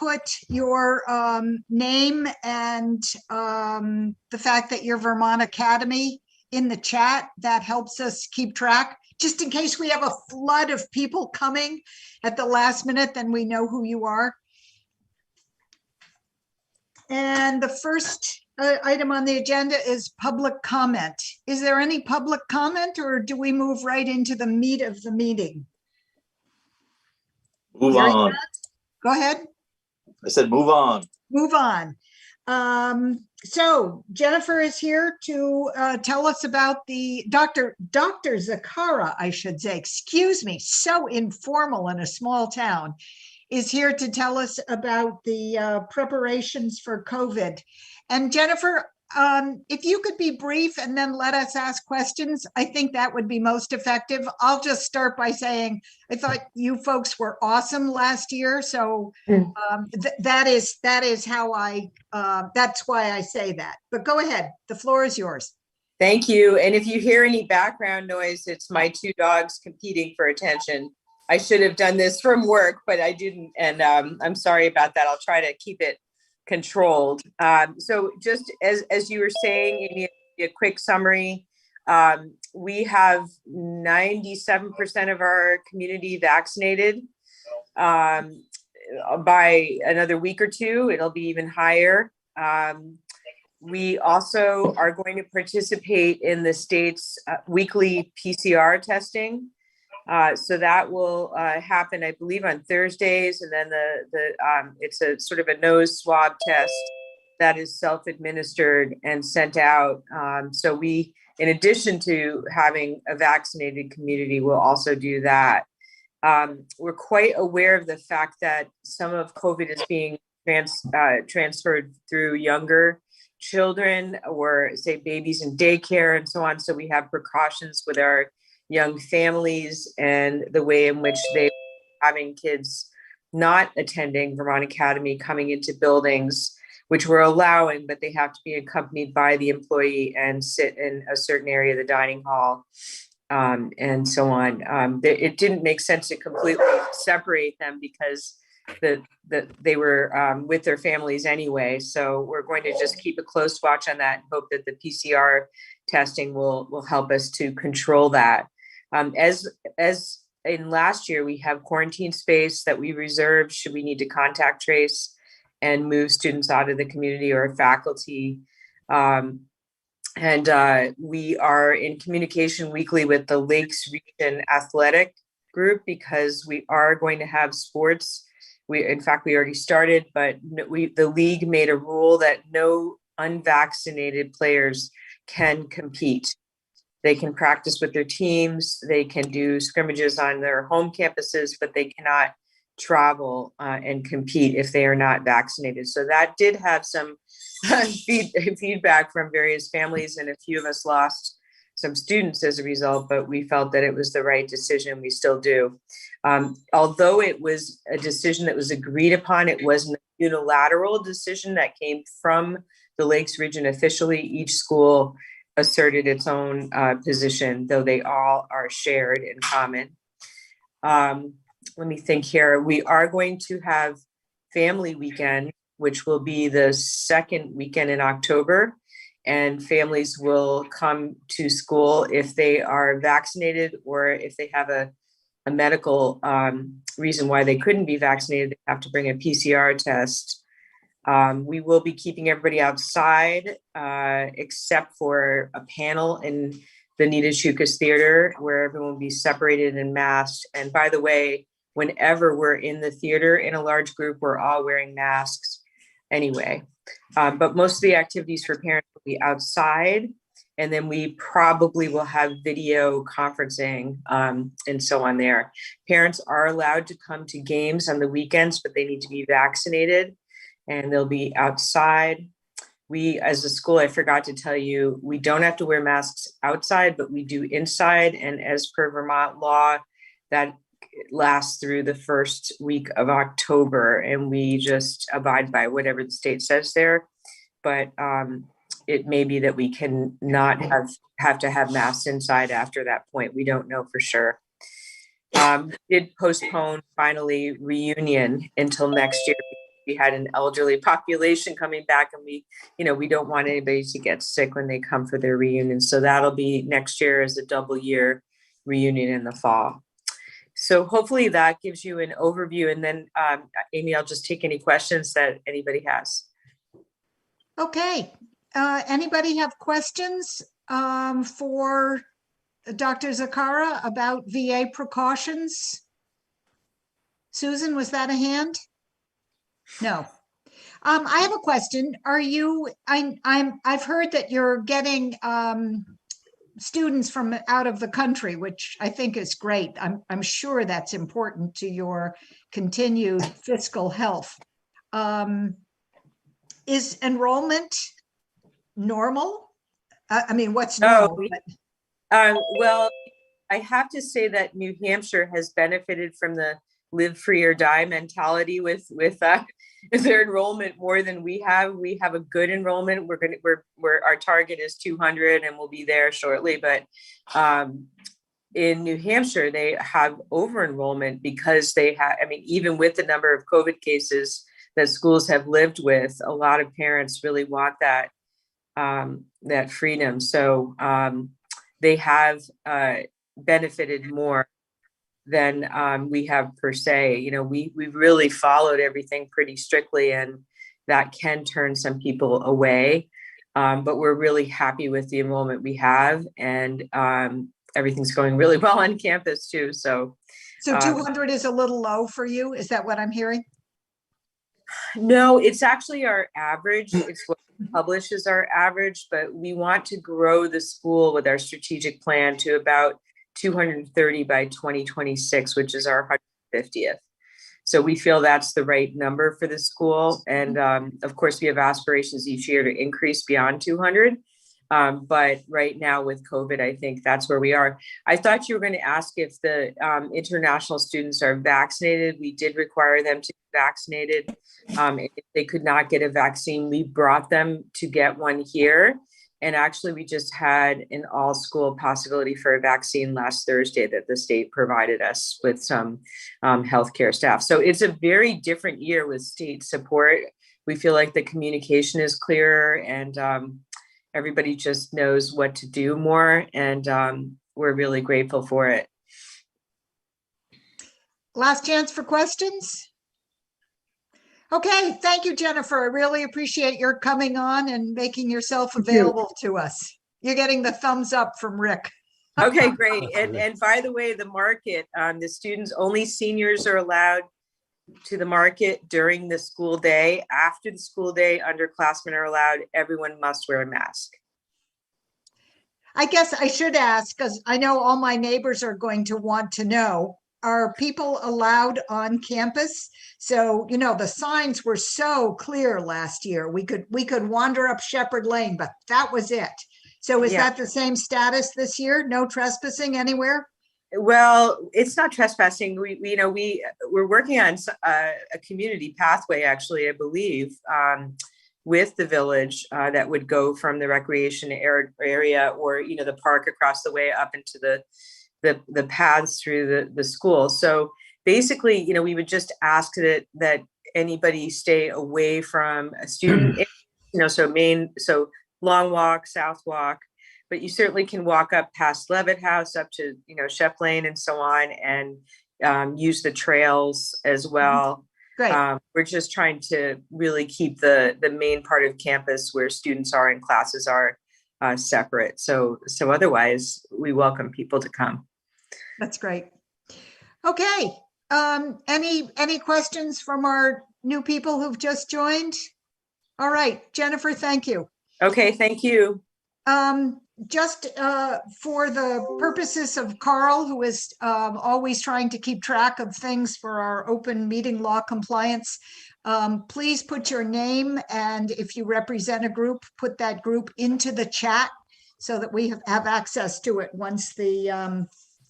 put your name and the fact that you're Vermont Academy in the chat, that helps us keep track. Just in case we have a flood of people coming at the last minute, then we know who you are. And the first item on the agenda is public comment. Is there any public comment, or do we move right into the meat of the meeting? Move on. Go ahead. I said move on. Move on. So Jennifer is here to tell us about the Dr. Zakara, I should say, excuse me, so informal in a small town, is here to tell us about the preparations for COVID. And Jennifer, if you could be brief and then let us ask questions, I think that would be most effective. I'll just start by saying, I thought you folks were awesome last year. So that is how that's why I say that. But go ahead, the floor is yours. Thank you. And if you hear any background noise, it's my two dogs competing for attention. I should have done this from work, but I didn't. And I'm sorry about that. I'll try to keep it controlled. So just as you were saying, in a quick summary, we have 97% of our community vaccinated. By another week or two, it'll be even higher. We also are going to participate in the state's weekly PCR testing. So that will happen, I believe, on Thursdays, and then it's a sort of a nose swab test that is self-administered and sent out. So we, in addition to having a vaccinated community, will also do that. We're quite aware of the fact that some of COVID is being transferred through younger children, or say babies in daycare and so on. So we have precautions with our young families and the way in which they having kids not attending Vermont Academy coming into buildings, which we're allowing, but they have to be accompanied by the employee and sit in a certain area of the dining hall, and so on. It didn't make sense to completely separate them because they were with their families anyway. So we're going to just keep a close watch on that and hope that the PCR testing will help us to control that. As in last year, we have quarantine space that we reserved should we need to contact trace and move students out of the community or faculty. And we are in communication weekly with the Lakes Region Athletic Group because we are going to have sports. In fact, we already started, but the league made a rule that no unvaccinated players can compete. They can practice with their teams, they can do scrimmages on their home campuses, but they cannot travel and compete if they are not vaccinated. So that did have some feedback from various families, and a few of us lost some students as a result, but we felt that it was the right decision. We still do. Although it was a decision that was agreed upon, it wasn't a unilateral decision that came from the Lakes Region officially. Each school asserted its own position, though they all are shared in common. Let me think here. We are going to have family weekend, which will be the second weekend in October, and families will come to school if they are vaccinated or if they have a medical reason why they couldn't be vaccinated. They have to bring a PCR test. We will be keeping everybody outside except for a panel in the Nita Shukas Theater where everyone will be separated and masked. And by the way, whenever we're in the theater in a large group, we're all wearing masks anyway. But most of the activities for parents will be outside. And then we probably will have video conferencing and so on there. Parents are allowed to come to games on the weekends, but they need to be vaccinated and they'll be outside. We, as a school, I forgot to tell you, we don't have to wear masks outside, but we do inside. And as per Vermont law, that lasts through the first week of October. And we just abide by whatever the state says there. But it may be that we can not have to have masks inside after that point. We don't know for sure. Did postpone finally reunion until next year we had an elderly population coming back, and we don't want anybody to get sick when they come for their reunion. So that'll be next year as a double year reunion in the fall. So hopefully that gives you an overview, and then Amy, I'll just take any questions that anybody has. Okay. Anybody have questions for Dr. Zakara about VA precautions? Susan, was that a hand? No. I have a question. I've heard that you're getting students from out of the country, which I think is great. I'm sure that's important to your continued fiscal health. Is enrollment normal? I mean, what's normal? Well, I have to say that New Hampshire has benefited from the live free or die mentality with their enrollment more than we have. We have a good enrollment. Our target is 200, and we'll be there shortly. But in New Hampshire, they have over enrollment because they have. I mean, even with the number of COVID cases that schools have lived with, a lot of parents really want that freedom. So they have benefited more than we have per se. We've really followed everything pretty strictly, and that can turn some people away. But we're really happy with the enrollment we have, and everything's going really well on campus too. So 200 is a little low for you? Is that what I'm hearing? No, it's actually our average. It's what we publish as our average, but we want to grow the school with our strategic plan to about 230 by 2026, which is our 150th. So we feel that's the right number for the school. And of course, we have aspirations each year to increase beyond 200. But right now with COVID, I think that's where we are. I thought you were going to ask if the international students are vaccinated. We did require them to be vaccinated. If they could not get a vaccine, we brought them to get one here. And actually, we just had an all-school possibility for a vaccine last Thursday that the state provided us with some healthcare staff. So it's a very different year with state support. We feel like the communication is clearer, and everybody just knows what to do more. And we're really grateful for it. Last chance for questions. Okay, thank you, Jennifer. I really appreciate your coming on and making yourself available to us. You're getting the thumbs up from Rick. Okay, great. And by the way, the market, the students, only seniors are allowed to the market during the school day. After the school day, underclassmen are allowed. Everyone must wear a mask. I guess I should ask, because I know all my neighbors are going to want to know, are people allowed on campus? So, the signs were so clear last year. We could wander up Shepherd Lane, but that was it. So is that the same status this year? No trespassing anywhere? Well, it's not trespassing. We're working on a community pathway, actually, I believe, with the village that would go from the recreation area or, the park across the way up into the paths through the school. So basically, we would just ask that anybody stay away from a student, so long walk, south walk, but you certainly can walk up past Levitt House up to, Shep Lane and so on, and use the trails as well. Great. We're just trying to really keep the main part of campus where students are and classes are separate. So otherwise, we welcome people to come. That's great. Okay. Any questions from our new people who've just joined? All right, Jennifer, thank you. Okay, thank you. Just for the purposes of Carl, who is always trying to keep track of things for our open meeting law compliance, please put your name, and if you represent a group, put that group into the chat so that we have access to it once the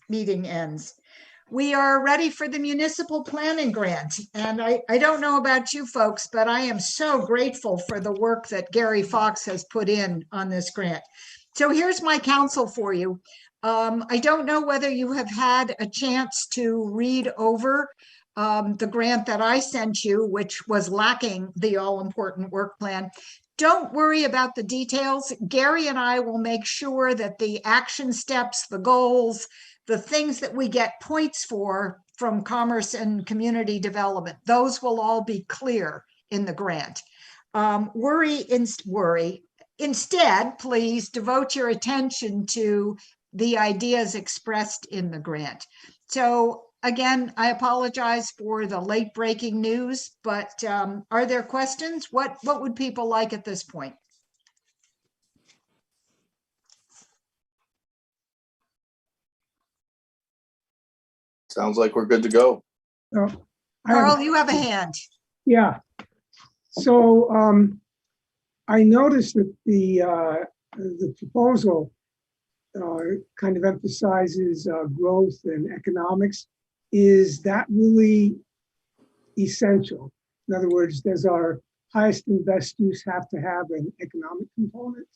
meeting ends. We are ready for the municipal planning grant. And I don't know about you folks, but I am so grateful for the work that Gary Fox has put in on this grant. So here's my counsel for you. I don't know whether you have had a chance to read over the grant that I sent you, which was lacking the all-important work plan. Don't worry about the details. Gary and I will make sure that the action steps, the goals, the things that we get points for from Commerce and Community Development, those will all be clear in the grant. Instead, please devote your attention to the ideas expressed in the grant. So again, I apologize for the late breaking news, but are there questions? What would people like at this point? Sounds like we're good to go. Carl, you have a hand. Yeah. So I noticed that the proposal kind of emphasizes growth and economics. Is that really essential? In other words, does our highest and best use have to have an economic component?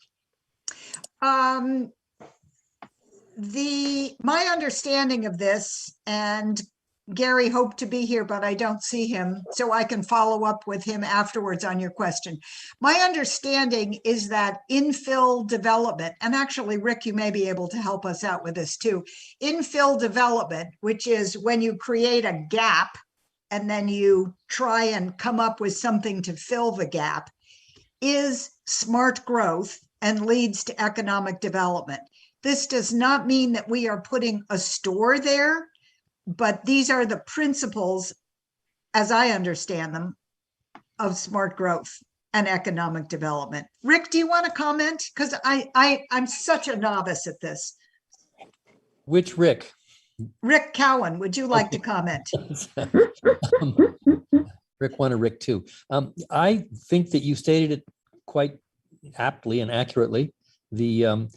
My understanding of this, and Gary hoped to be here, but I don't see him, so I can follow up with him afterwards on your question. My understanding is that infill development, and actually, Rick, you may be able to help us out with this too. Infill development, which is when you create a gap and then you try and come up with something to fill the gap, is smart growth and leads to economic development. This does not mean that we are putting a store there, but these are the principles, as I understand them, of smart growth and economic development. Rick, do you want to comment? Because I'm such a novice at this. Which Rick? Rick Cowan, would you like to comment? Rick 1 or Rick 2. I think that you stated it quite aptly and accurately. The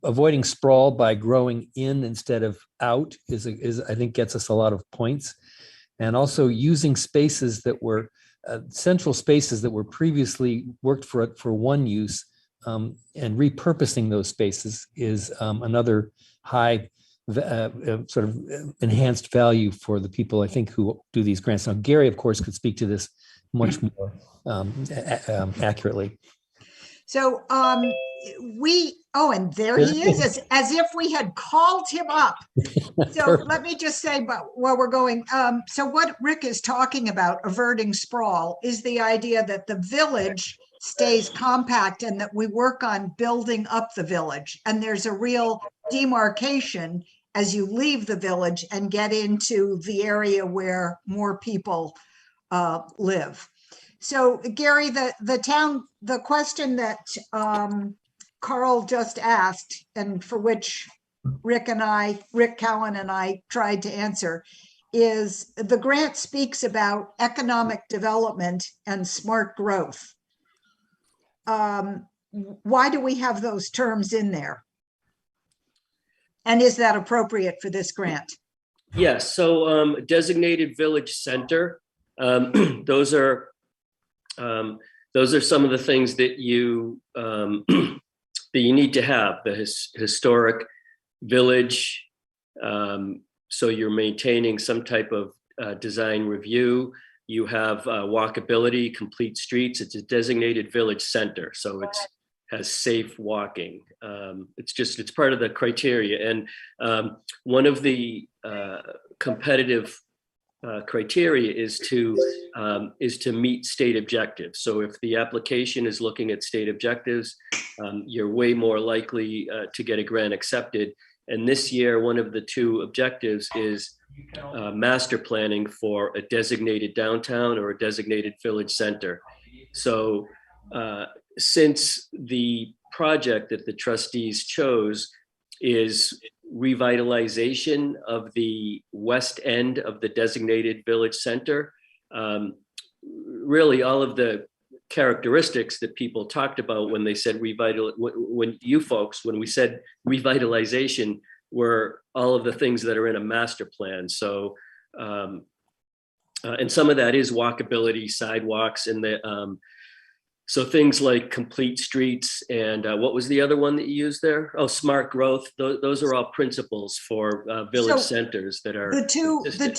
avoiding sprawl by growing in instead of out is I think gets us a lot of points, and also using spaces that were central spaces that were previously worked for one use, and repurposing those spaces is another high sort of enhanced value for the people I think who do these grants. Now, Gary, of course, could speak to this much more accurately. So and there he is, as if we had called him up. So let me just say, but while we're going, so what Rick is talking about, averting sprawl, is the idea that the village stays compact and that we work on building up the village. And there's a real demarcation as you leave the village and get into the area where more people live. So Gary, the question that Carl just asked, and for which Rick Cowan and I tried to answer, is the grant speaks about economic development and smart growth. Why do we have those terms in there? And is that appropriate for this grant? Yes, so designated village center, those are some of the things that you that you need to have. The historic village, so you're maintaining some type of design review. You have walkability, complete streets. It's a designated village center, so it has safe walking. It's part of the criteria, and one of the competitive criteria is to meet state objectives. So if the application is looking at state objectives, you're way more likely to get a grant accepted. And this year, one of the two objectives is master planning for a designated downtown or a designated village center. So since the project that the trustees chose is revitalization of the west end of the designated village center, really all of the characteristics that people talked about when they said when we said revitalization, were all of the things that are in a master plan. So and some of that is walkability, sidewalks, and the So things like complete streets and what was the other one that you used there? Oh, smart growth. Those are all principles for village So centers that are the consistent.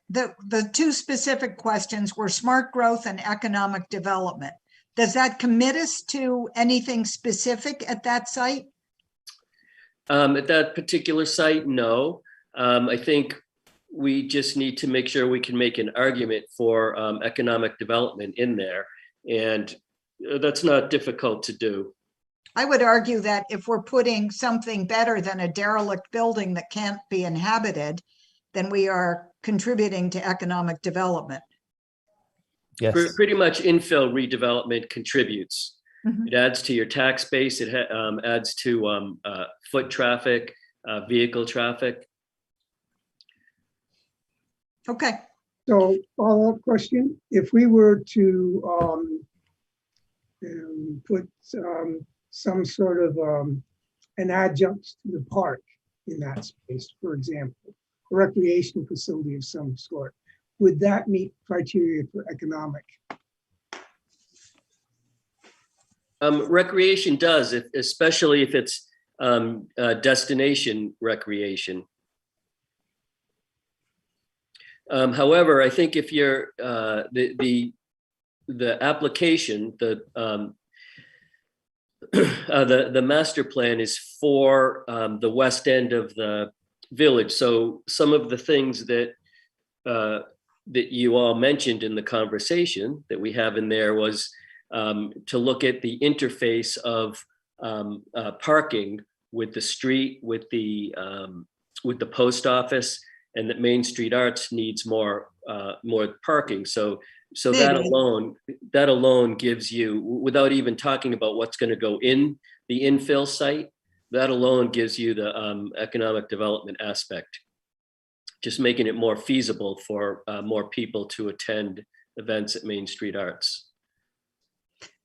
the two specific questions were smart growth and economic development. Does that commit us to anything specific at that site? At that particular site, no. I think we just need to make sure we can make an argument for economic development in there. And that's not difficult to do. I would argue that if we're putting something better than a derelict building that can't be inhabited, then we are contributing to economic development. Yes. Pretty much infill redevelopment contributes. Mhm. It adds to your tax base. It adds to foot traffic, vehicle traffic. Okay. So follow-up question, if we were to put some sort of an adjunct to the park in that space, for example, a recreation facility of some sort, would that meet criteria for economic? Recreation does, especially if it's destination recreation. However, I think if you're the application, the master plan is for the west end of the village. So some of the things that that you all mentioned in the conversation that we have in there was to look at the interface of parking with the street, with the post office, and that Main Street Arts needs more parking. So that alone gives you, without even talking about what's going to go in the infill site, that alone gives you the economic development aspect, just making it more feasible for more people to attend events at Main Street Arts.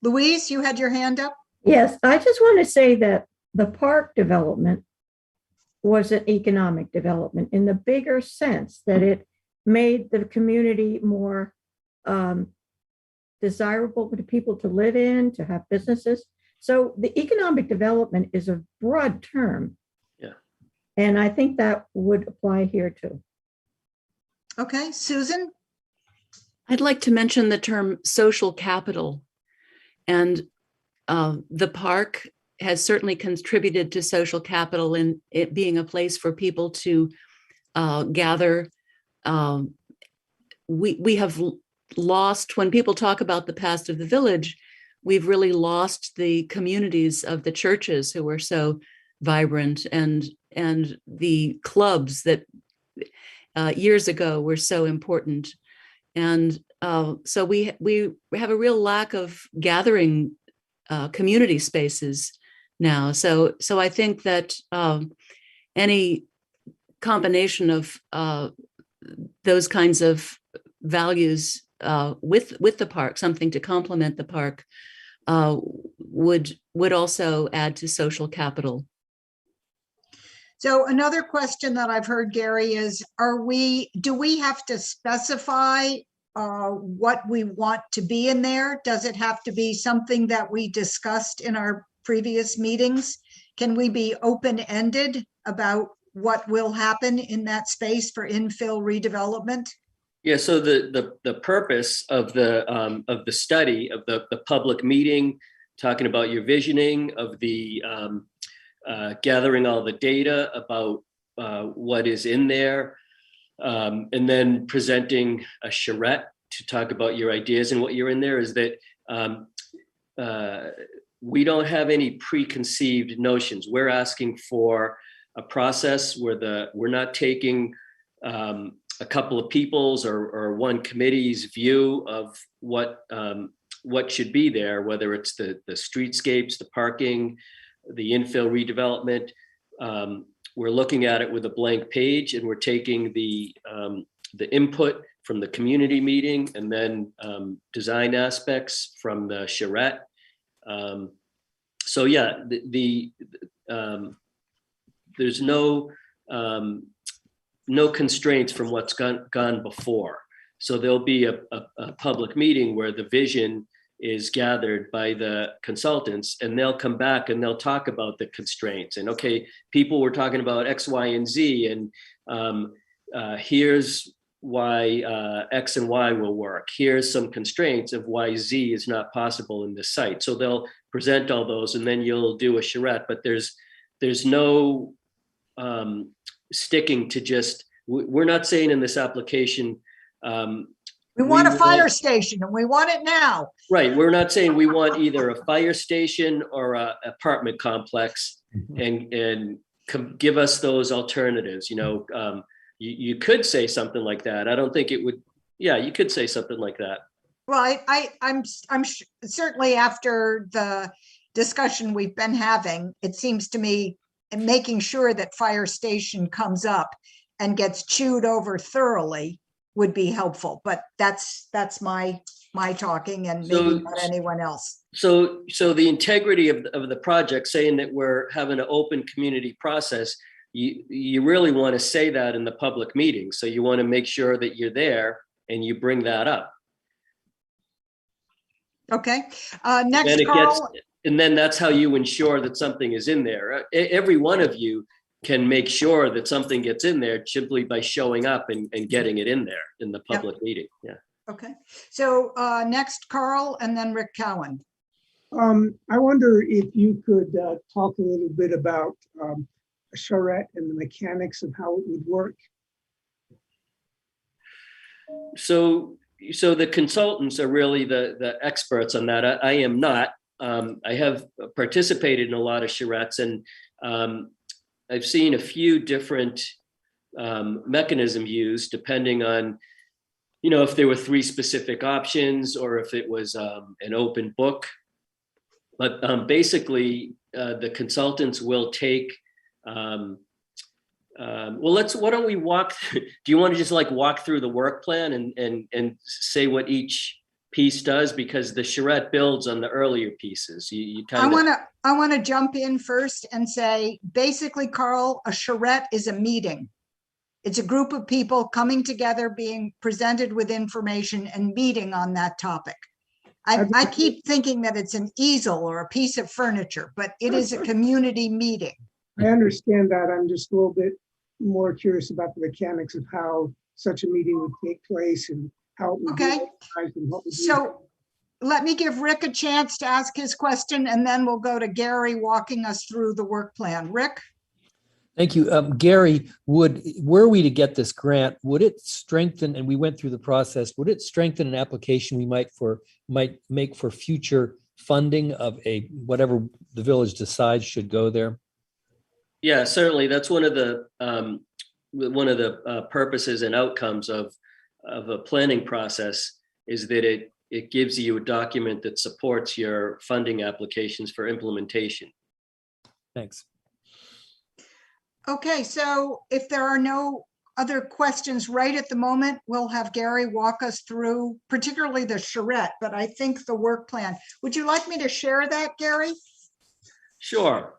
Louise, you had your hand up? Yes, I just want to say that the park development was an economic development in the bigger sense that it made the community more desirable for the people to live in, to have businesses. So the economic development is a broad term. Yeah. And I think that would apply here too. Okay, Susan? I'd like to mention the term social capital. And the park has certainly contributed to social capital in it being a place for people to gather. We have lost, when people talk about the past of the village, we've really lost the communities of the churches who were so vibrant and the clubs that years ago were so important. And so we have a real lack of gathering community spaces now. So I think that any combination of those kinds of values with the park, something to complement the park, would also add to social capital. So another question that I've heard, Gary, is do we have to specify what we want to be in there? Does it have to be something that we discussed in our previous meetings? Can we be open-ended about what will happen in that space for infill redevelopment? Yeah, so the purpose of the study, of the public meeting, talking about your visioning, of the gathering all the data about what is in there, and then presenting a charrette to talk about your ideas and what you're in there, is that we don't have any preconceived notions. We're asking for a process where we're not taking a couple of people's or one committee's view of what should be there, whether it's the streetscapes, the parking, the infill redevelopment. We're looking at it with a blank page, and we're taking the input from the community meeting, and then design aspects from the charrette. So yeah, there's no constraints from what's gone before. So there'll be a public meeting where the vision is gathered by the consultants, and they'll come back and they'll talk about the constraints. And okay, people were talking about X, Y, and Z, and here's why X and Y will work. Here's some constraints of why Z is not possible in this site. So they'll present all those, and then you'll do a charrette. But there's no sticking to just. We're not saying in this application. We want a fire station and we want it now. Right. We're not saying we want either a fire station or a apartment complex, and give us those alternatives. You could say something like that. I don't think it would. Yeah, you could say something like that. Well, I'm certainly, after the discussion we've been having, it seems to me, and making sure that fire station comes up and gets chewed over thoroughly would be helpful, but that's my talking, and maybe not anyone else. So the integrity of the project, saying that we're having an open community process, you really want to say that in the public meeting. So you want to make sure that you're there and you bring that up. Okay. Next, Carl. And then that's how you ensure that something is in there. Every one of you can make sure that something gets in there simply by showing up and getting it in there in the public meeting. Yeah. Okay. So next, Carl, and then Rick Cowan. I wonder if you could talk a little bit about a charrette and the mechanics of how it would work. So the consultants are really the experts on that. I am not. I have participated in a lot of charrettes, and I've seen a few different mechanisms used depending on, if there were 3 specific options or if it was an open book. But basically, the consultants will take. Why don't we walk? Do you want to just walk through the work plan and say what each piece does, because the charrette builds on the earlier pieces. I want to jump in first and say, basically, Carl, a charrette is a meeting. It's a group of people coming together, being presented with information and meeting on that topic. I keep thinking that it's an easel or a piece of furniture, but it is a community meeting. I understand that. I'm just a little bit more curious about the mechanics of how such a meeting would take place and how it would be organized and what would be. So let me give Rick a chance to ask his question, and then we'll go to Gary walking us through the work plan. Rick? Thank you. Gary, were we to get this grant, would it strengthen, and we went through the process, would it strengthen an application we might make for future funding of whatever the village decides should go there? Yeah, certainly. That's one of the purposes and outcomes of a planning process, is that it gives you a document that supports your funding applications for implementation. Thanks. Okay, so if there are no other questions right at the moment, we'll have Gary walk us through particularly the charrette, but I think the work plan. Would you like me to share that, Gary? Sure.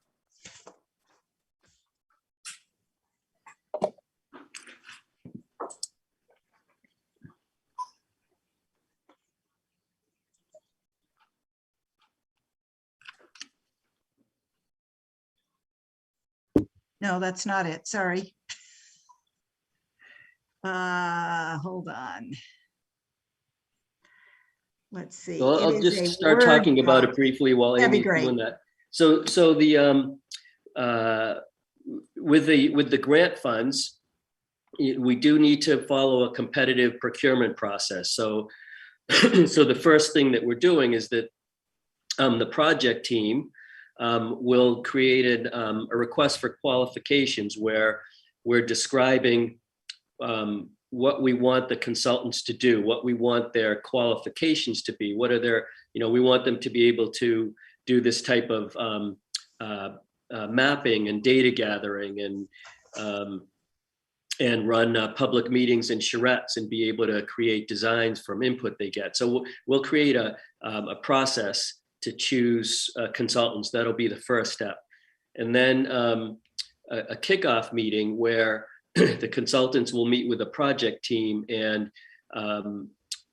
No, that's not it. Sorry. Hold on. Let's see. Well, I'll just start talking about it briefly while Amy's doing that. So the with the grant funds, we do need to follow a competitive procurement process. So the first thing that we're doing is that the project team will create a request for qualifications where we're describing what we want the consultants to do, what we want their qualifications to be, what are their, we want them to be able to do this type of mapping and data gathering and run public meetings and charrettes and be able to create designs from input they get. So we'll create a process to choose consultants. That'll be the first step. And then a kickoff meeting where the consultants will meet with a project team and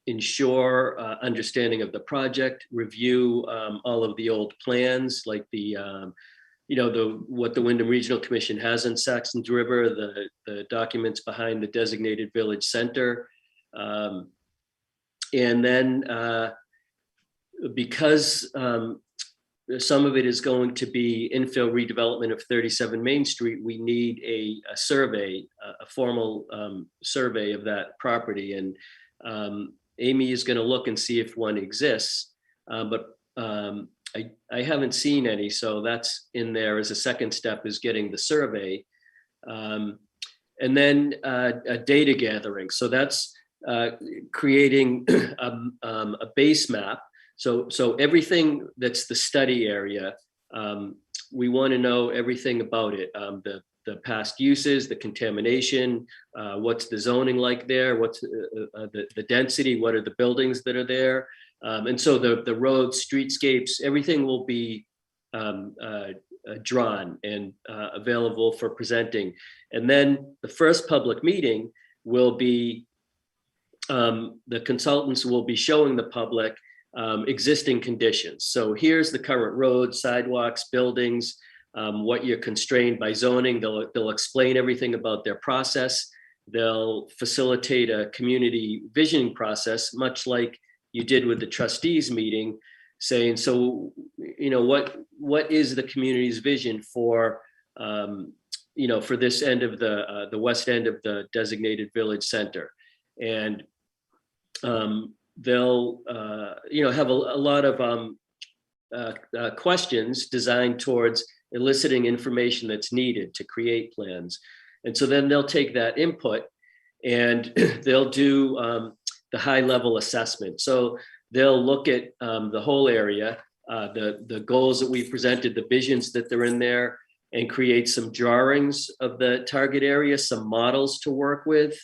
ensure understanding of the project, review all of the old plans, like the what the Wyndham Regional Commission has in Saxtons River, the documents behind the designated village center. And then because some of it is going to be infill redevelopment of 37 Main Street, we need a survey, a formal survey of that property. And Amy is going to look and see if one exists, but I haven't seen any, so that's in there as a second step, is getting the survey. And then data gathering. So that's creating a base map. So everything that's the study area, we want to know everything about it. The past uses, the contamination, what's the zoning like there, what's the density, what are the buildings that are there. And so the roads, streetscapes, everything will be drawn and available for presenting. And then the first public meeting will be, the consultants will be showing the public existing conditions. So here's the current roads, sidewalks, buildings, what you're constrained by zoning. They'll explain everything about their process. They'll facilitate a community visioning process, much like you did with the trustees meeting, saying, so, what is the community's vision for, for this end of the west end of the designated village center. And they'll, have a lot of questions designed towards eliciting information that's needed to create plans. And so then they'll take that input and they'll do the high level assessment. So they'll look at the whole area, the goals that we presented, the visions that they're in there, and create some drawings of the target area, some models to work with.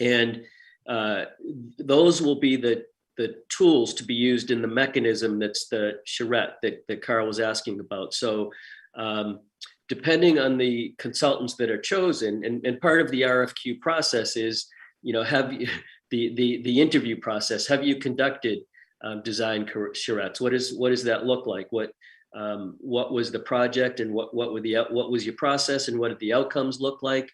And those will be the tools to be used in the mechanism that's the charrette that Carl was asking about. So depending on the consultants that are chosen, and part of the RFQ process is, have you, the interview process, have you conducted design charrettes? What does that look like? What was the project, and what was your process, and what did the outcomes look like?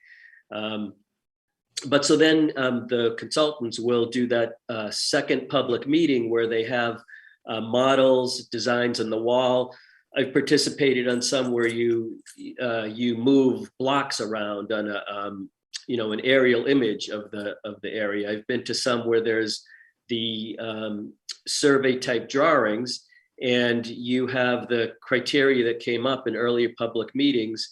But so then the consultants will do that second public meeting where they have models, designs on the wall. I've participated on some where you move blocks around on an aerial image of the area. I've been to some where there's the survey type drawings, and you have the criteria that came up in earlier public meetings,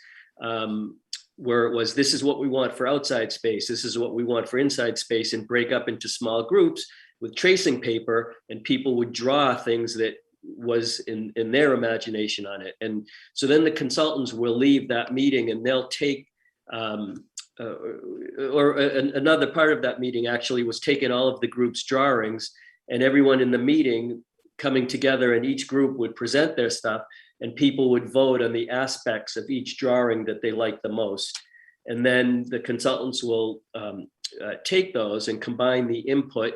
where it was, this is what we want for outside space, this is what we want for inside space, and break up into small groups with tracing paper, and people would draw things that was in their imagination on it. And so then the consultants will leave that meeting, and they'll take another part of that meeting actually was taking all of the group's drawings, and everyone in the meeting coming together, and each group would present their stuff, and people would vote on the aspects of each drawing that they liked the most. And then the consultants will take those and combine the input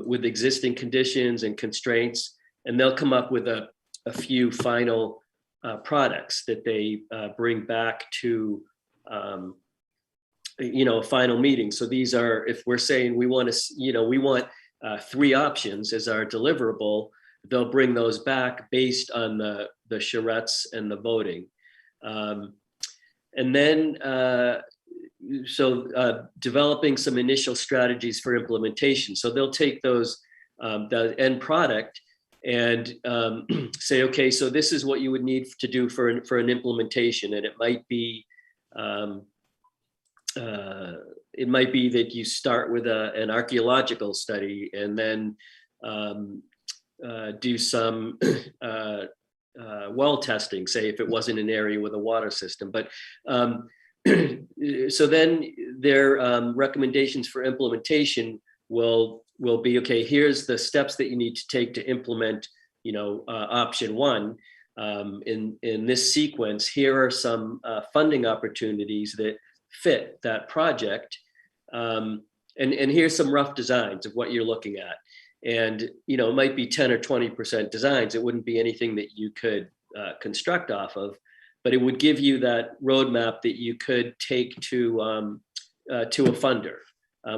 with existing conditions and constraints, and they'll come up with a few final products that they bring back to a final meeting. So these are, if we're saying we want to, 3 options as our deliverable, they'll bring those back based on the charrettes and the voting. And then, developing some initial strategies for implementation. So they'll take those, the end product, and say, okay, so this is what you would need to do for an implementation. And it might be that you start with an archaeological study, and then do some well testing, say if it wasn't an area with a water system. But so then their recommendations for implementation will be, okay, here's the steps that you need to take to implement, option 1. In this sequence, here are some funding opportunities that fit that project. and here's some rough designs of what you're looking at. And, you know, it might be 10 or 20% designs. It wouldn't be anything that you could construct off of, but it would give you that roadmap that you could take to a funder,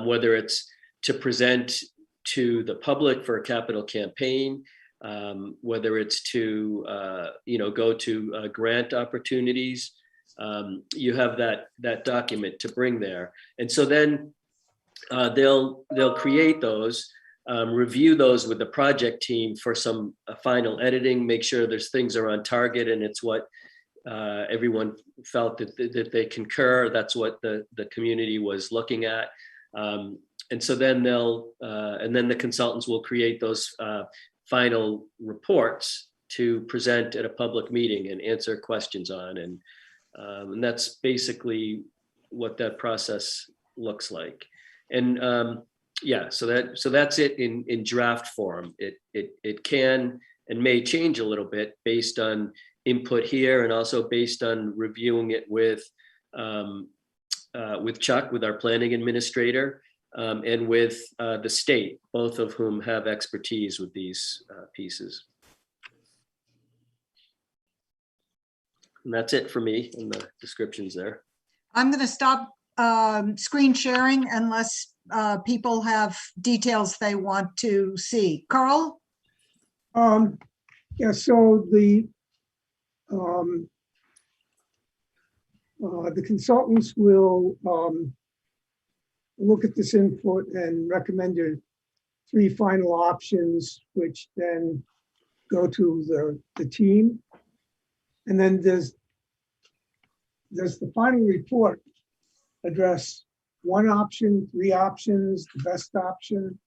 whether it's to present to the public for a capital campaign, whether it's to, you know, go to grant opportunities. You have that document to bring there. And so then they'll create those, review those with the project team for some final editing, make sure there's things are on target and it's what everyone felt that they concur. That's what the community was looking at. And so then and then the consultants will create those final reports to present at a public meeting and answer questions on. And that's basically what that process looks like. And yeah, so that's it in draft form. It can and may change a little bit based on input here, and also based on reviewing it with Chuck, with our planning administrator, and with the state, both of whom have expertise with these pieces. And that's it for me in the descriptions there. I'm going to stop screen sharing unless people have details they want to see. Carl? Yeah, so the consultants will look at this input and recommend your 3 final options, which then go to the team. And then does the final report address 1 option, 3 options, the best option?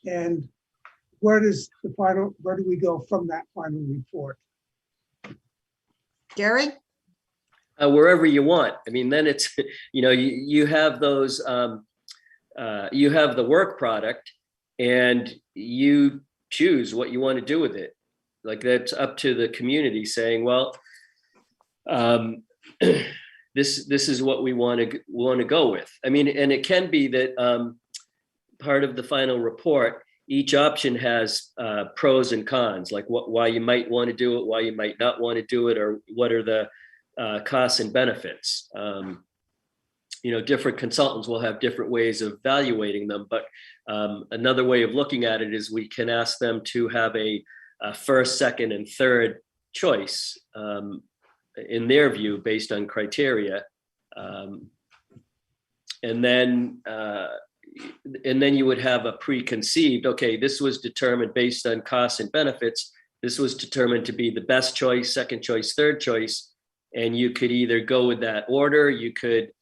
And where do we go from that final report? Gary? Wherever you want. I mean, then it's, you know, you have those, you have the work product and you choose what you want to do with it. Like, that's up to the community saying, well, this is what we want to go with. I mean, and it can be that part of the final report, each option has pros and cons, like why you might want to do it, why you might not want to do it, or what are the costs and benefits. You know, different consultants will have different ways of evaluating them, but another way of looking at it is we can ask them to have a first, second, and third choice in their view based on criteria. And then you would have a preconceived, okay, this was determined based on costs and benefits. This was determined to be the best choice, second choice, third choice. And you could either go with that order, you could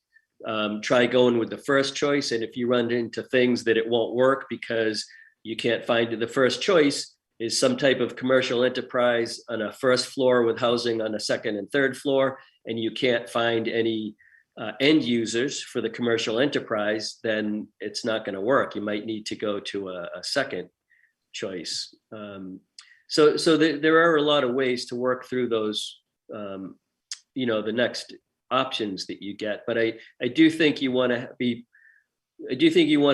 try going with the first choice. And if you run into things that it won't work because you can't find it, the first choice is some type of commercial enterprise on a first floor with housing on a second and third floor, and you can't find any end users for the commercial enterprise, then it's not going to work. You might need to go to a second choice. So there are a lot of ways to work through those, you know, the next options that you get. But I do think you want to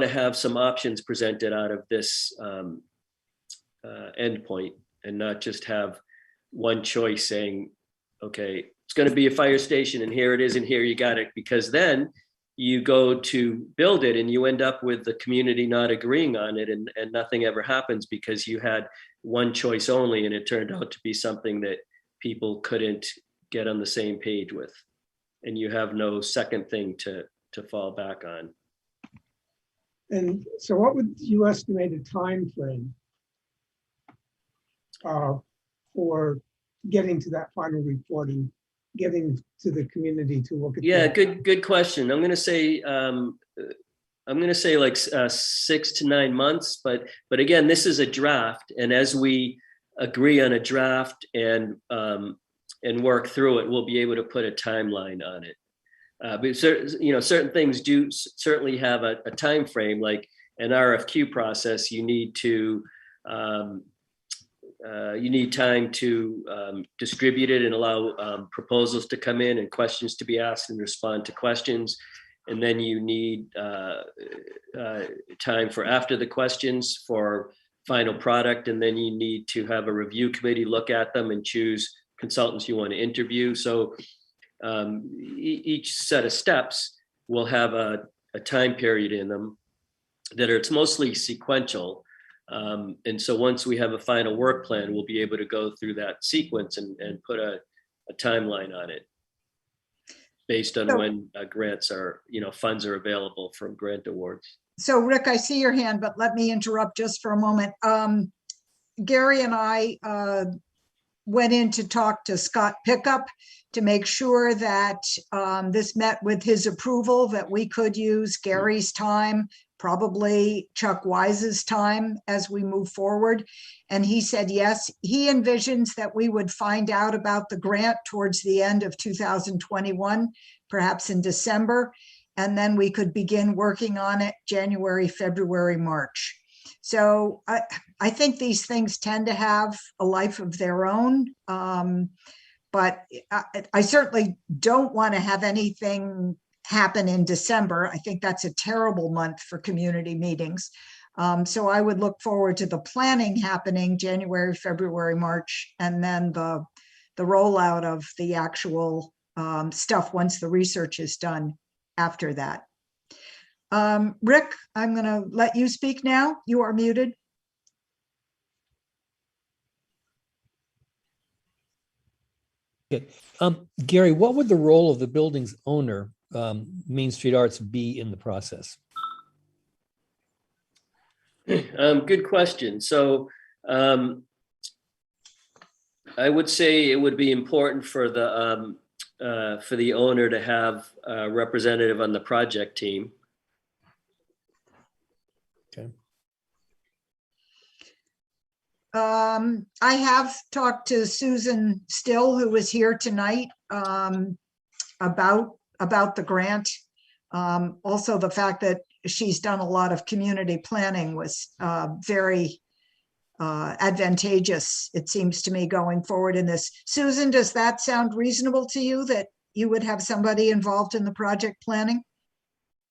have some options presented out of this endpoint, and not just have one choice saying, okay, it's going to be a fire station and here it is and here you got it, because then you go to build it and you end up with the community not agreeing on it, and nothing ever happens because you had one choice only and it turned out to be something that people couldn't get on the same page with, and you have no second thing to fall back on. And so what would you estimate a time frame for getting to that final report and getting to the community to look at? Yeah, good question. I'm going to say like 6 to 9 months, but again, this is a draft, and as we agree on a draft and work through it, we'll be able to put a timeline on it. But certain things do certainly have a time frame, like an RFQ process. You need time to distribute it and allow proposals to come in and questions to be asked and respond to questions. And then you need time for after the questions for final product. And then you need to have a review committee look at them and choose consultants you want to interview. So each set of steps will have a time period in them that it's mostly sequential. And so once we have a final work plan, we'll be able to go through that sequence and put a timeline on it based on when grants are, funds are available from grant awards. So Rick, I see your hand, but let me interrupt just for a moment. Gary and I went in to talk to Scott Pickup to make sure that this met with his approval, that we could use Gary's time, probably Chuck Wise's time as we move forward. And he said, yes, he envisions that we would find out about the grant towards the end of 2021, perhaps in December, and then we could begin working on it January, February, March. So I think these things tend to have a life of their own, but I certainly don't want to have anything happen in December. I think that's a terrible month for community meetings. So I would look forward to the planning happening January, February, March, and then the rollout of the actual stuff once the research is done after that. Rick, I'm going to let you speak now. You are muted. Okay. Gary, what would the role of the building's owner, Main Street Arts, be in the process? Good question. So I would say it would be important for the owner to have a representative on the project team. Okay. I have talked to Susan Still, who was here tonight, about the grant. Also, the fact that she's done a lot of community planning was very advantageous, it seems to me, going forward in this. Susan, does that sound reasonable to you, that you would have somebody involved in the project planning?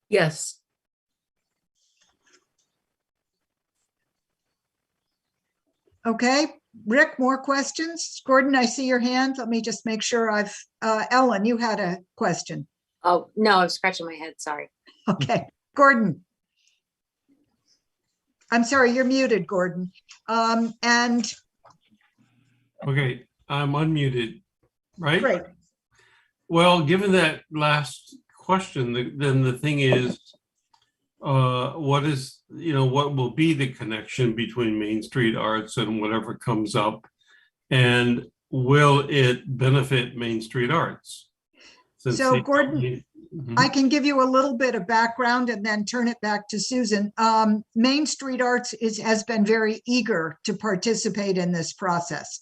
Yes. Okay, Rick, more questions? Gordon, I see your hand. Let me just make sure Ellen, you had a question. Oh, no, I'm scratching my head. Sorry. Okay, Gordon. I'm sorry, you're muted, Gordon. And okay, I'm unmuted, right? great. Well, given that last question, then the thing is, what will be the connection between Main Street Arts and whatever comes up, and will it benefit Main Street Arts? So Gordon, I can give you a little bit of background and then turn it back to Susan. Main Street Arts has been very eager to participate in this process.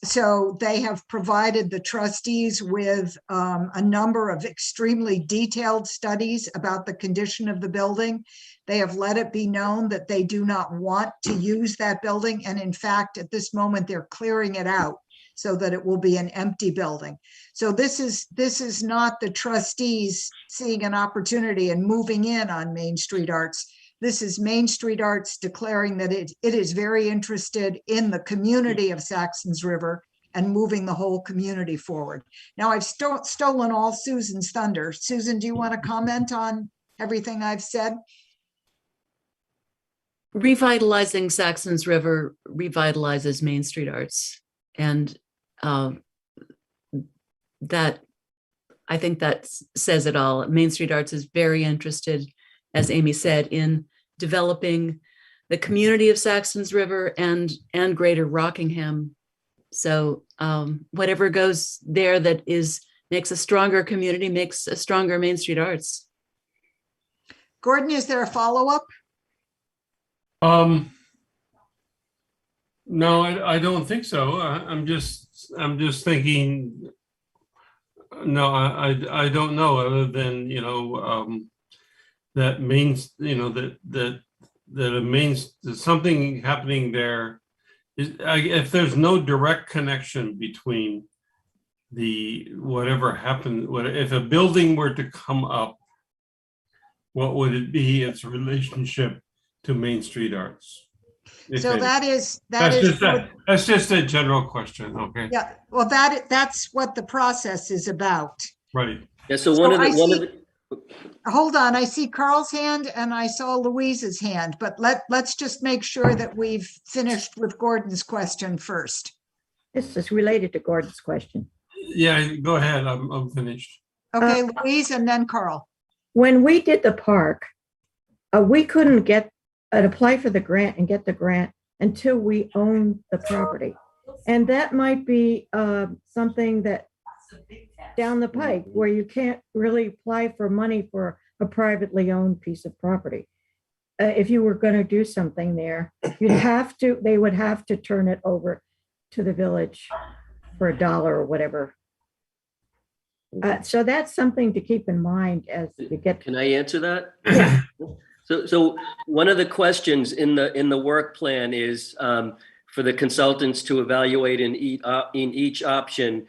So they have provided the trustees with a number of extremely detailed studies about the condition of the building. They have let it be known that they do not want to use that building. And in fact, at this moment, they're clearing it out so that it will be an empty building. So this is not the trustees seeing an opportunity and moving in on Main Street Arts. This is Main Street Arts declaring that it is very interested in the community of Saxtons River and moving the whole community forward. Now, I've stolen all Susan's thunder. Susan, do you want to comment on everything I've said? Revitalizing Saxtons River revitalizes Main Street Arts. And that, I think that says it all. Main Street Arts is very interested, as Amy said, in developing the community of Saxtons River and Greater Rockingham. So whatever goes there that makes a stronger community, makes a stronger Main Street Arts. Gordon, is there a follow-up? No, I don't think so. I'm just thinking. No, I don't know, other than that means that it means there's something happening there. If there's no direct connection between whatever happened, if a building were to come up, what would it be its relationship to Main Street Arts? if So any? that is That's just a general question, okay? yeah, well, that's what the process is about. Right. Yeah, so So one of I the see- Hold on, I see Carl's hand and I saw Louise's hand, but let's just make sure that we've finished with Gordon's question first. This is related to Gordon's question. Yeah, go ahead, I'm finished. Okay, Louise and then Carl. When we did the park, we couldn't get apply for the grant and get the grant until we owned the property. And that might be something that down the pike where you can't really apply for money for a privately owned piece of property. If you were going to do something there, they would have to turn it over to the village for $1 or whatever. So that's something to keep in mind as you get. Can I answer that? Yeah. So one of the questions in the work plan is for the consultants to evaluate in each option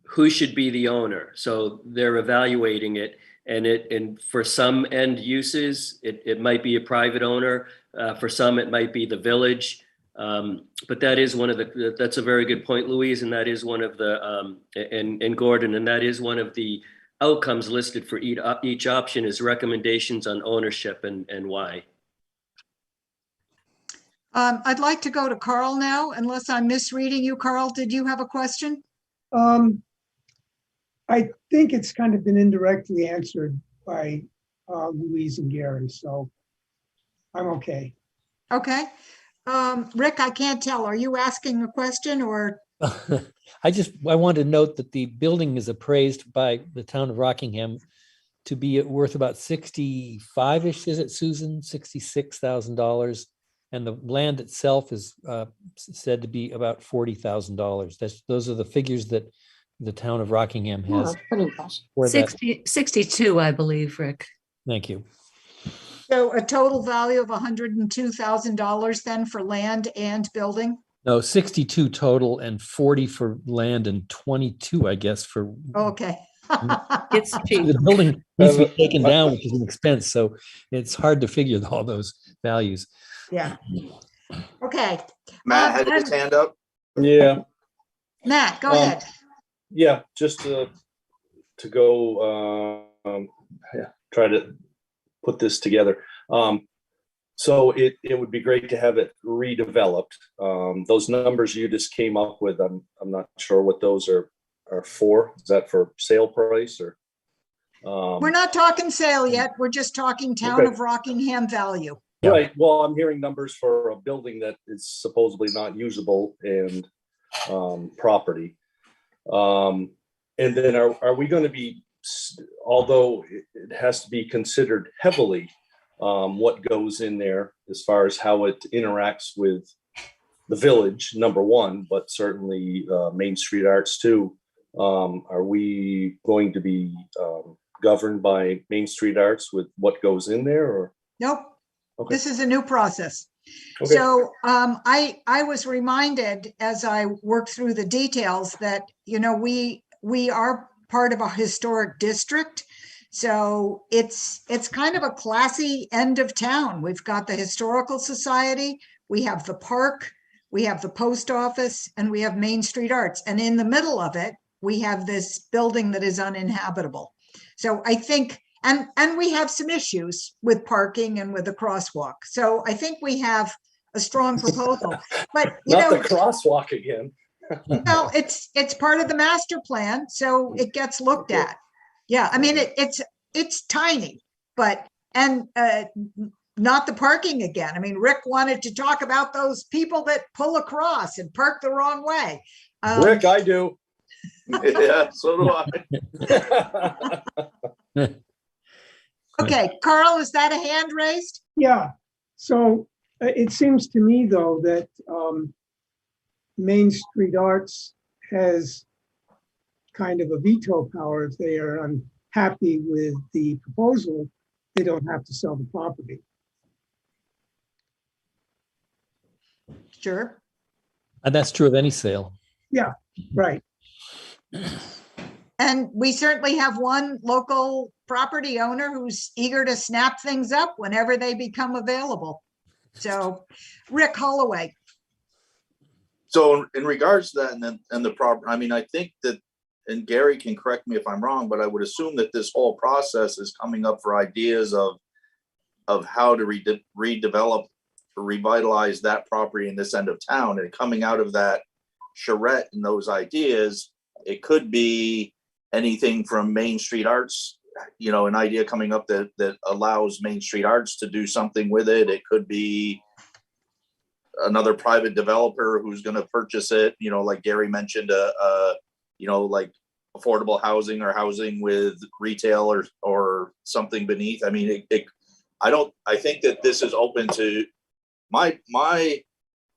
who should be the owner. So they're evaluating it, and for some end uses, it might be a private owner. For some, it might be the village. But that is that's a very good point, Louise, and that is one of the and Gordon, and that is one of the outcomes listed for each option is recommendations on ownership and why. I'd like to go to Carl now, unless I'm misreading you. Carl, did you have a question? I think it's kind of been indirectly answered by Louise and Gary, so I'm okay. Okay. Rick, I can't tell. Are you asking a question or? I want to note that the building is appraised by the town of Rockingham to be worth about 65-ish, is it, Susan? $66,000. And the land itself is said to be about $40,000. Those are the figures that the town of Rockingham Oh, has. that's pretty impressive. for that. 62, I believe, Rick. Thank you. So a total value of $102,000 then for land and building? No, 62 total and 40 for land and 22, I guess, for Okay. It's cheap. the building needs to be taken down, which is an expense. So it's hard to figure all those values. Yeah. Okay. Matt had his hand up. Yeah, Matt, go ahead. yeah, just to go try to put this together. So it would be great to have it redeveloped. Those numbers you just came up with, I'm not sure what those are for. Is that for sale price or? We're not talking sale yet. We're just talking town Okay. of Rockingham value. Yeah. Right, well, I'm hearing numbers for a building that is supposedly not usable and property. And then are we going to be, although it has to be considered heavily, what goes in there as far as how it interacts with the village, number one, but certainly Main Street Arts too. Are we going to be governed by Main Street Arts with what goes in there, or? Nope. Okay. This is a new process. Okay. So I was reminded as I worked through the details that, we are part of a historic district. So it's kind of a classy end of town. We've got the Historical Society, we have the park, we have the post office, and we have Main Street Arts. And in the middle of it, we have this building that is uninhabitable. So I think, and we have some issues with parking and with the crosswalk. So I think we have a strong proposal, but Not the crosswalk again. well, it's part of the master plan, so it gets looked at. Yeah, I mean, it's tiny, but, and not the parking again. I mean, Rick wanted to talk about those people that pull across and park the wrong way. Rick, I do. Yeah, so do I. Okay, Carl, is that a hand raised? Yeah, so it seems to me though that Main Street Arts has kind of a veto power. If they are unhappy with the proposal, they don't have to sell the property. Sure. And that's true of any sale. Yeah, Right. And we certainly have one local property owner who's eager to snap things up whenever they become available. So, Rick Holloway. So in regards to that and the problem, I mean, I think that, and Gary can correct me if I'm wrong, but I would assume that this whole process is coming up for ideas of how to redevelop or revitalize that property in this end of town, and coming out of that charrette and those ideas, it could be anything from Main Street Arts, you know, an idea coming up that allows Main Street Arts to do something with it. It could be another private developer who's going to purchase it, you know, like Gary mentioned, you know, like affordable housing or housing with retail or something beneath. I mean, I think that this is open to, my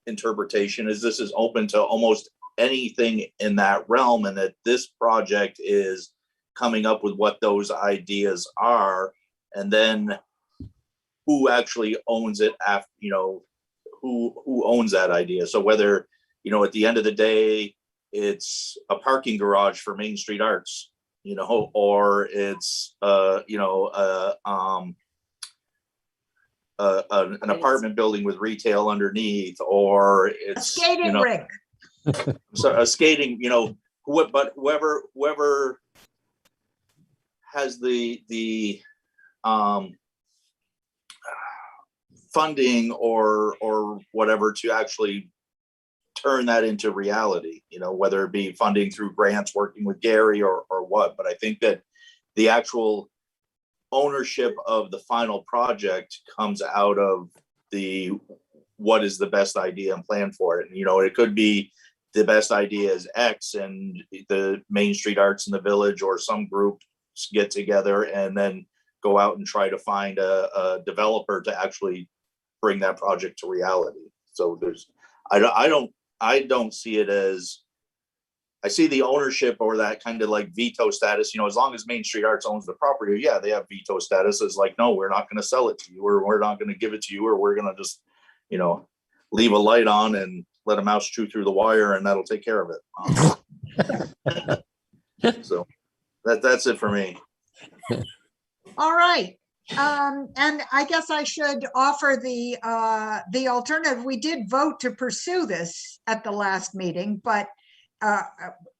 interpretation is this is open to almost anything in that realm, and that this project is coming up with what those ideas are, and then who actually owns it after, you know, who owns that idea. So whether, you know, at the end of the day, it's a parking garage for Main Street Arts, you know, or it's, you know, an apartment building with retail underneath, or it's Skating you know, rink. so a skating, you know, but whoever has the funding or whatever to actually turn that into reality, you know, whether it be funding through grants, working with Gary or what. But I think that the actual ownership of the final project comes out of what is the best idea and plan for it. And, you know, it could be the best idea is X, and the Main Street Arts in the village or some group get together and then go out and try to find a developer to actually bring that project to reality. So I don't see it as, I see the ownership or that kind of like veto status, you know, as long as Main Street Arts owns the property, yeah, they have veto status. It's like, no, we're not going to sell it to you, or we're not going to give it to you, or we're going to just, you know, leave a light on and let a mouse chew through the wire and that'll take care of it. So that's it for me. All right. And I guess I should offer the alternative. We did vote to pursue this at the last meeting, but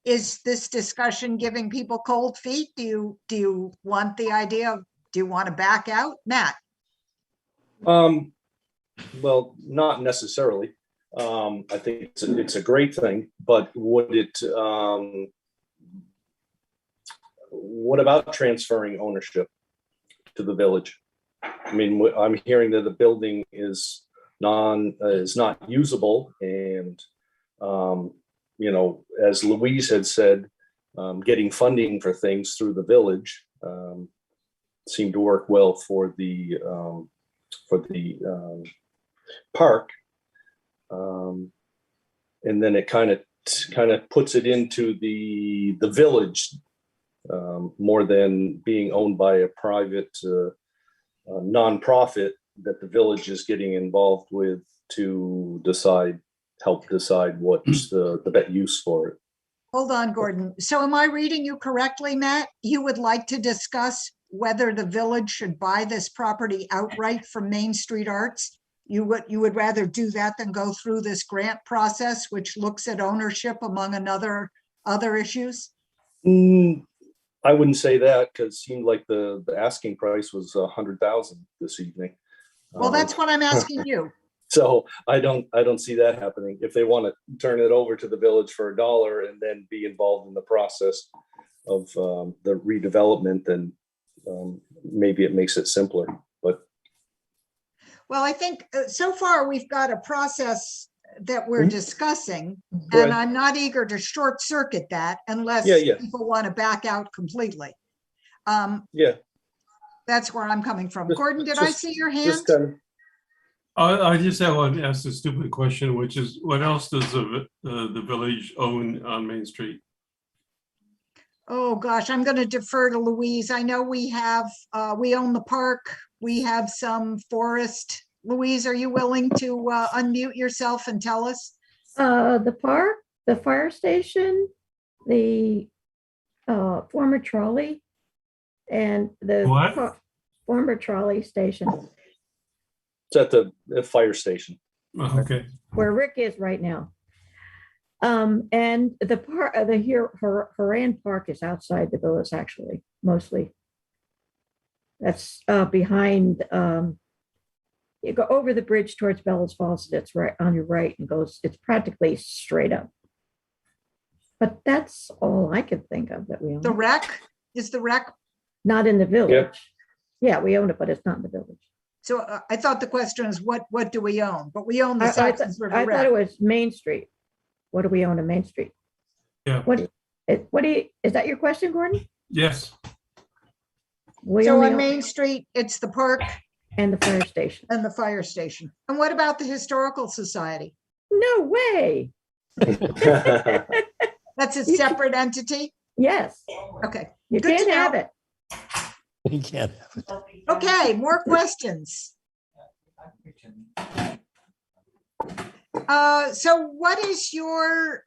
is this discussion giving people cold feet? Do you want the idea of, do you want to back out, Matt? Well, not necessarily. I think it's a great thing, but would it, what about transferring ownership to the village? I mean, I'm hearing that the building is not usable, and you know, as Louise had said, getting funding for things through the village seemed to work well for the park, and then it kind of puts it into the village more than being owned by a private nonprofit that the village is getting involved with to help decide what's the best use for it. Hold on, Gordon. So am I reading you correctly, Matt? You would like to discuss whether the village should buy this property outright from Main Street Arts? You would rather do that than go through this grant process, which looks at ownership among other issues? I wouldn't say that, because it seemed like the asking price was $100,000 this evening. Well, that's what I'm asking you. So I don't see that happening. If they want to turn it over to the village for $1 and then be involved in the process of the redevelopment, then maybe it makes it simpler. But well, I think so far we've got a process that we're discussing, Right. and I'm not eager to short circuit that unless people want to back out completely. Yeah, that's where I'm coming from. Gordon, did I see your hand? just kind of, I just want to ask a stupid question, which is, what else does the village own on Main Street? Oh, gosh, I'm going to defer to Louise. I know we have, we own the park. We have some forest. Louise, are you willing to unmute yourself and tell us? The park The fire station, the former trolley, and the What? former trolley station It's at the fire station. Oh, okay. where Rick is right now. And the part of the Horan Park is outside the village, actually, mostly. That's behind. You go over the bridge towards Bellows Falls. That's right on your right, and goes. It's practically straight up. But that's all I can think of that we own. The rec, is the rec? Not in the village. Yeah, we own it, but it's not in the village. So I thought the question is, what do we own? But we own the I Saxtons River thought Rec. it was Main Street. What do we own in Main Street? Yeah. What do you, is that your question, Gordon? Yes. We So only on own- Main Street, it's the park and the fire station. and the fire station. And what about the Historical Society? No way. That's a You can- separate entity? Yes, Okay, you Good to can't have know. it. You can't have it. okay, more questions. So what is your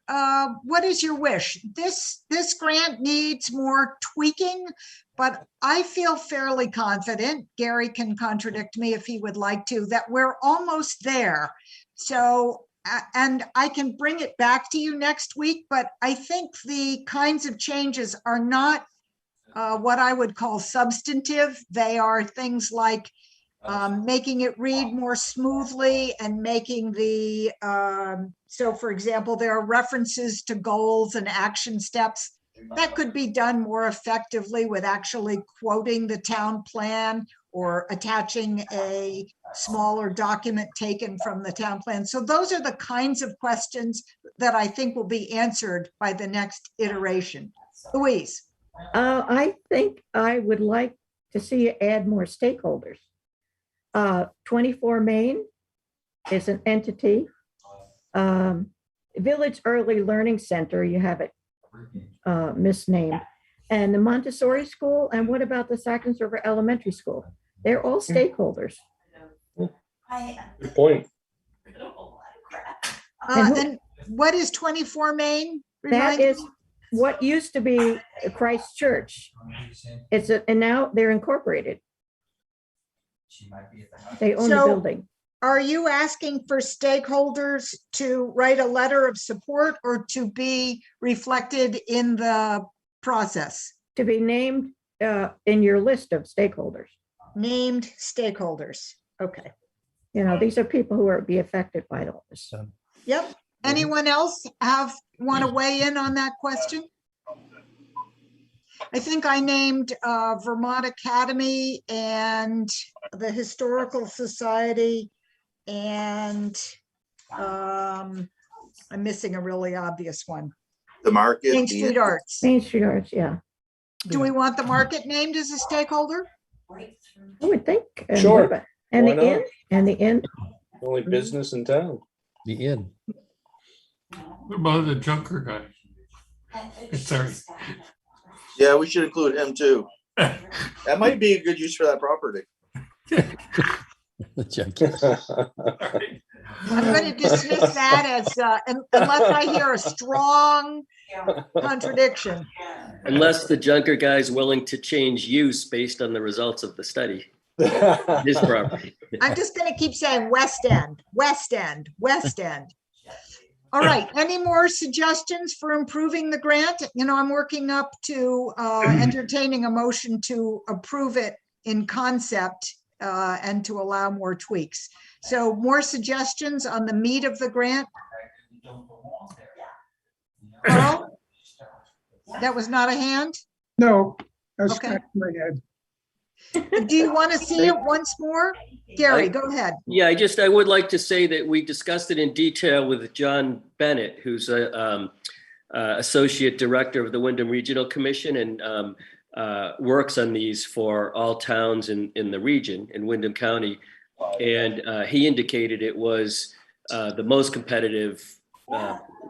wish? This grant needs more tweaking, but I feel fairly confident, Gary can contradict me if he would like to, that we're almost there. So, and I can bring it back to you next week, but I think the kinds of changes are not what I would call substantive. They are things like making it read more smoothly and making the, so for example, there are references to goals and action steps that could be done more effectively with actually quoting the town plan or attaching a smaller document taken from the town plan. So those are the kinds of questions that I think will be answered by the next iteration. Louise. I think I would like to see you add more stakeholders. 24 Main is an entity. Village Early Learning Center, you have it misnamed. And the Montessori School, and what about the Saxtons River Elementary School? They're all stakeholders. Good point. And who- And what is 24 Main? That Remind me. is what used to be Christ Church. And now they're incorporated. They own the So- building. Are you asking for stakeholders to write a letter of support or to be reflected in the process? To be named in your list of stakeholders. Named stakeholders. Okay. You know, these are people who are be affected by all this. Yep. Anyone else want to weigh in on that question? I think I named Vermont Academy and the Historical Society, and I'm missing a really obvious one. The market. Main the- Street Arts. Main Street Arts, yeah. Do we want the market named as a stakeholder? I would think. And Sure. what about- And Why the not? inn, and the inn. Only business in town. The inn. What about the junker guy? Sorry. Yeah, we should include him too. That might be a good use for that property. The junkie. I'm going to dismiss that as, unless I hear a strong contradiction. Unless the junker guy's willing to change use based on the results of the study, his property. I'm just going to keep saying West End, West End, West End. All right, any more suggestions for improving the grant? You know, I'm working up to entertaining a motion to approve it in concept and to allow more tweaks. So more suggestions on the meat of the grant? Carl? That was not a hand? No, I was Okay. scratching my head. Do you want to see it once more? Gary, go ahead. Yeah, I would like to say that we discussed it in detail with John Bennett, who's a Associate Director of the Wyndham Regional Commission and works on these for all towns in the region in Wyndham County. And he indicated it was the most competitive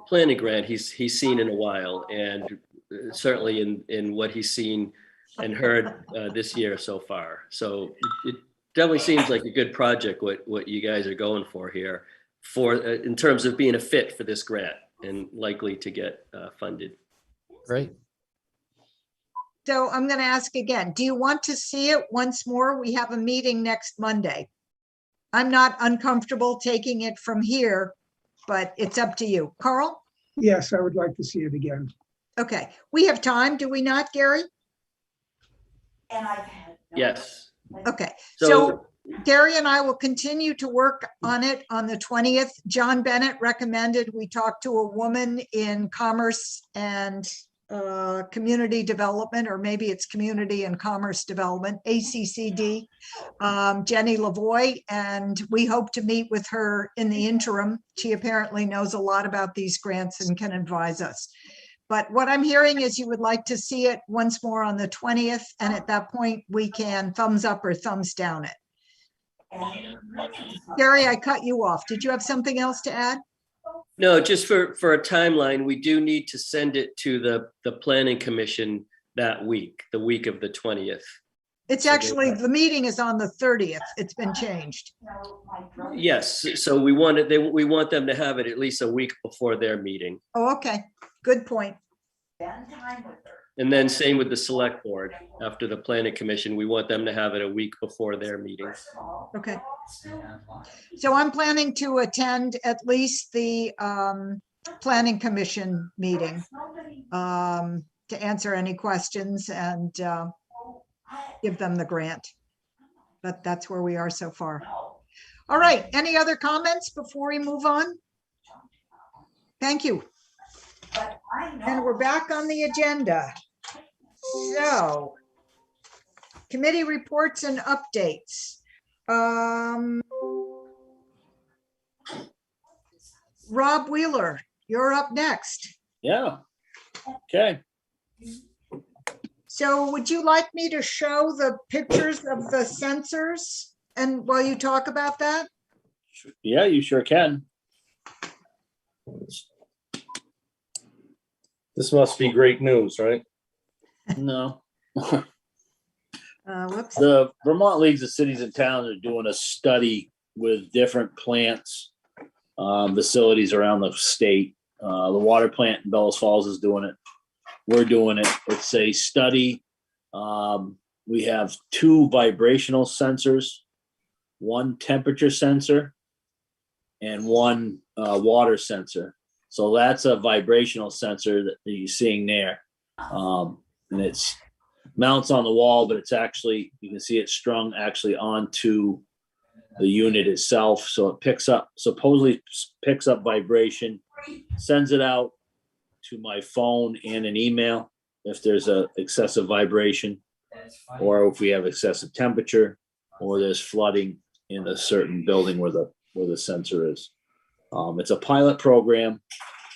planning grant he's seen in a while. And certainly in what he's seen and heard this year so far. So it definitely seems like a good project, what you guys are going for here in terms of being a fit for this grant. and likely to get funded. Great. So I'm going to ask again, do you want to see it once more? We have a meeting next Monday. I'm not uncomfortable taking it from here, but it's up to you. Carl? Yes, I would like to see it again. Okay, we have time, do we not, Gary? Yes. Okay, So so Gary and I will continue to work on it on the 20th. John Bennett recommended we talk to a woman in commerce and community development, or maybe it's community and commerce development, ACCD, Jenny Lavoie, and we hope to meet with her in the interim. She apparently knows a lot about these grants and can advise us. But what I'm hearing is you would like to see it once more on the 20th, and at that point we can thumbs up or thumbs down it. Gary, I cut you off. Did you have something else to add? no, just for a timeline, we do need to send it to the planning commission that week, the week of the 20th. It's actually, the meeting is on the 30th. It's been changed. Yes, so we want it, we want them to have it at least a week before their meeting. Oh, okay, good point. And then same with the select board. After the planning commission, we want them to have it a week before their meeting. Okay. So I'm planning to attend at least the planning commission meeting to answer any questions and give them the grant. But that's where we are so far. All right, any other comments before we move on? Thank you. And we're back on the agenda. So, committee reports and updates. Rob Wheeler, you're up next. Yeah. Okay. So would you like me to show the pictures of the sensors and while you talk about that? Yeah, you sure can. This must be great news, right? No. Whoops. The Vermont Leagues of Cities and Towns are doing a study with different plants, facilities around the state. The water plant in Bellows Falls is doing it. We're doing it. It's a study. We have 2 vibrational sensors, 1 temperature sensor, and 1 water sensor. So that's a vibrational sensor that you're seeing there. And it's mounts on the wall, but it's actually, you can see it strung actually onto the unit itself. So it picks up, supposedly picks up vibration, sends it out to my phone and an email if there's a excessive vibration, or if we have excessive temperature, or there's flooding in a certain building where the sensor is. It's a pilot program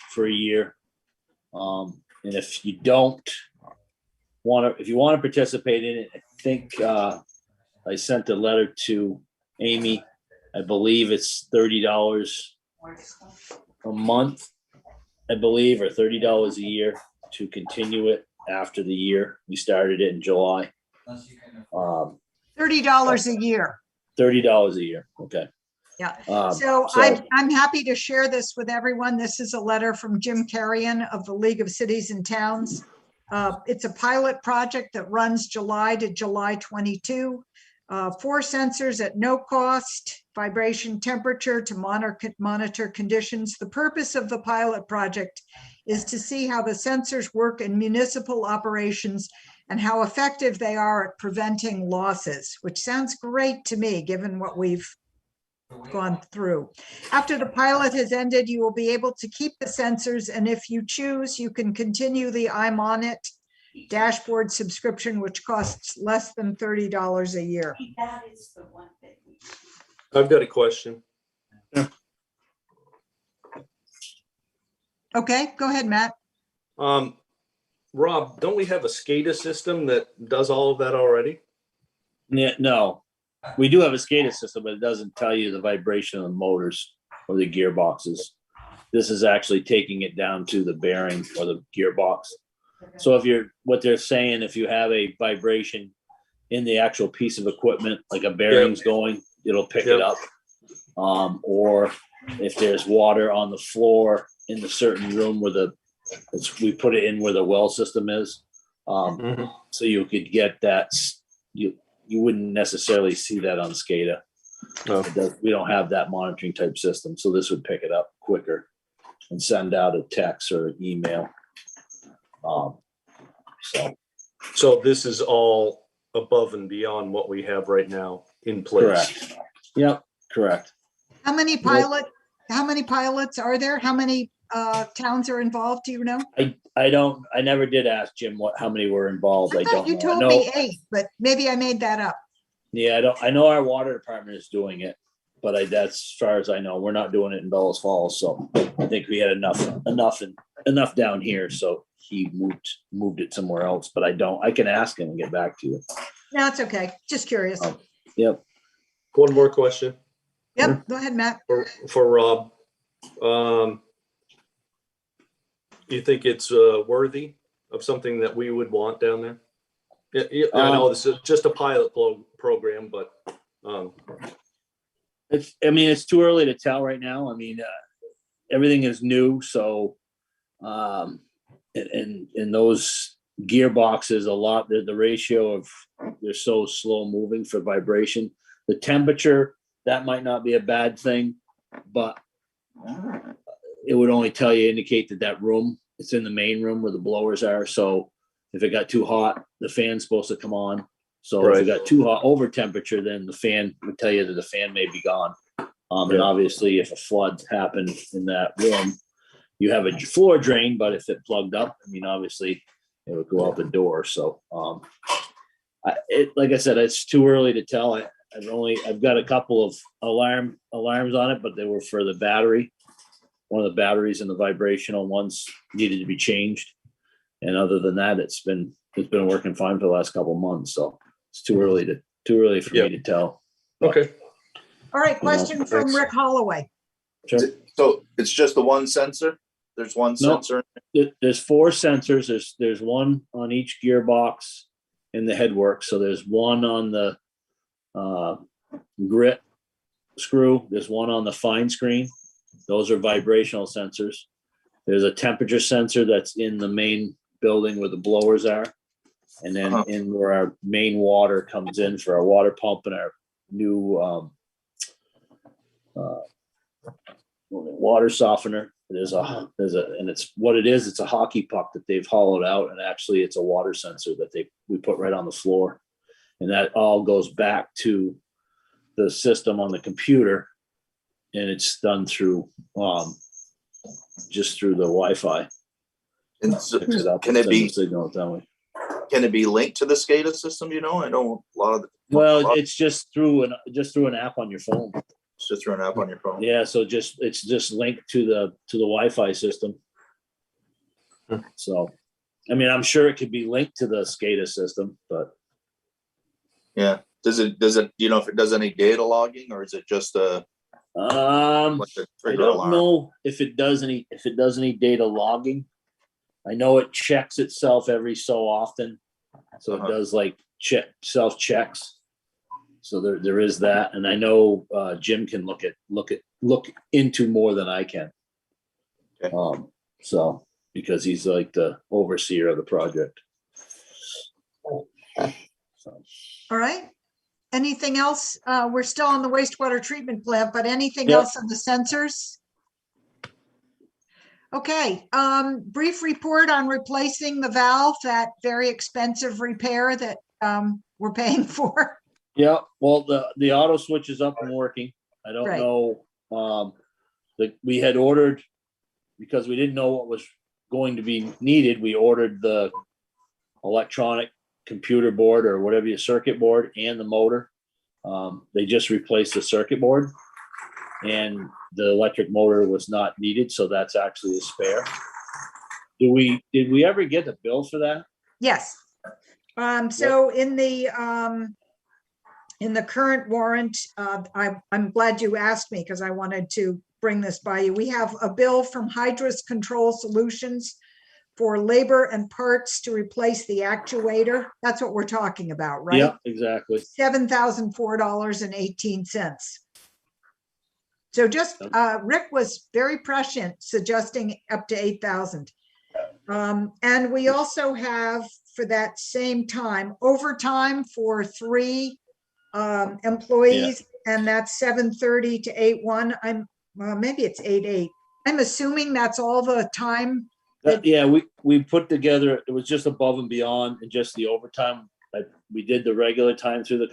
for a year. And if you don't if you want to participate in it, I think I sent a letter to Amy. I believe it's $30 a month, I believe, or $30 a year to continue it after the year. We started it in July. $30 a year. $30 a year. Okay. Yeah. So I'm happy to share this with everyone. This is a letter from Jim Carrion of the League of Cities and Towns. It's a pilot project that runs July to July 22. 4 sensors at no cost, vibration, temperature to monitor conditions. The purpose of the pilot project is to see how the sensors work in municipal operations and how effective they are at preventing losses, which sounds great to me, given what we've gone through. After the pilot has ended, you will be able to keep the sensors, and if you choose, you can continue the I'm On It dashboard subscription, which costs less than $30 a year. I've got a question. Okay, go ahead, Matt. Rob, don't we have a SCADA system that does all of that already? Yeah, no, we do have a SCADA system, but it doesn't tell you the vibration of the motors or the gearboxes. This is actually taking it down to the bearing or the gearbox. So if what they're saying, if you have a vibration in the actual piece of equipment, like a bearing's going, it'll pick it up. Or if there's water on the floor in the certain room where we put it in where the well system is. So you could get that, you wouldn't necessarily see that on SCADA. We don't have that monitoring type system, so this would pick it up quicker and send out a text or an email. So this is all above and beyond what we have right now in place. Correct. Yep, correct. How many pilots are there? How many towns are involved? Do you know? I never did ask Jim how many were involved. I I thought don't you know. told me 8, but maybe I made that up. Yeah, I know our water department is doing it, but that's as far as I know. We're not doing it in Bellows Falls, so I think we had enough down here, so he moved it somewhere else. But I can ask him and get back to you. No, it's okay. Just curious. Yep. One more question. Yep. Go ahead, Matt. For Rob. Do you think it's worthy of something that we would want down there? Yeah, I know this is just a pilot program, but it's too early to tell right now. I mean, everything is new, so and those gearboxes a lot. The ratio of they're so slow moving for vibration. The temperature, that might not be a bad thing, but it would only indicate that room, it's in the main room where the blowers are. So if it got too hot, the fan's supposed to come on. So if it got too hot over temperature, then the fan would tell you that the fan may be gone. And obviously if a flood happened in that room, you have a floor drain, but if it plugged up, I mean, obviously it would go out the door. So like I said, it's too early to tell. I've got a couple of alarms on it, but they were for the battery. One of the batteries and the vibrational ones needed to be changed. And other than that, it's been working fine for the last couple of months. So it's too early for me to tell. Okay. All right. Question from Rick Holloway. Sure. So it's just the one sensor? There's one sensor? There's 4 sensors. There's one on each gearbox in the headwork. So there's one on the grit screw. There's one on the fine screen. Those are vibrational sensors. There's a temperature sensor that's in the main building where the blowers are. And then in where our main water comes in for our water pump and our new water softener. There's a and it's what it is. It's a hockey puck that they've hollowed out, and actually it's a water sensor that we put right on the floor, and that all goes back to the system on the computer, and it's done through just through the Wi-Fi. And so, Picks it up can and it be sends the signal that way. Can it be linked to the SCADA system? You know, I know a lot of It's just through an app on your phone. It's just through an app on your phone. Yeah, so it's just linked to the Wi-Fi system. So, I mean, I'm sure it could be linked to the SCADA system, but yeah. Does it? Do you know if it does any data logging, or is it just a? I don't know if it does any data logging. I know it checks itself every so often, so it does like self checks. So there is that, and I know Jim can look into more than I can. Okay. So because he's like the overseer of the project. So. All right. Anything else? We're still on the wastewater treatment plant, but anything else on the sensors? Okay. Brief report on replacing the valve, that very expensive repair that we're paying for. Yeah, well, the auto switch is up and working. I don't know. We had ordered, because we didn't know what was going to be needed. We ordered the electronic computer board or whatever your circuit board and the motor. They just replaced the circuit board, and the electric motor was not needed, so that's actually a spare. Did we ever get the bill for that? Yes. So in the current warrant, I'm glad you asked me because I wanted to bring this by you. We have a bill from Hydrus Control Solutions for labor and parts to replace the actuator. That's what we're talking about, right? Yeah, exactly. $7,004.18. So just, Rick was very prescient, suggesting up to 8,000. And we also have, for that same time, overtime for 3 employees, and that's 7:30 to 8:1. Maybe it's 8:8. I'm assuming that's all the time. Yeah, we put together, it was just above and beyond and just the overtime. We did the regular time through the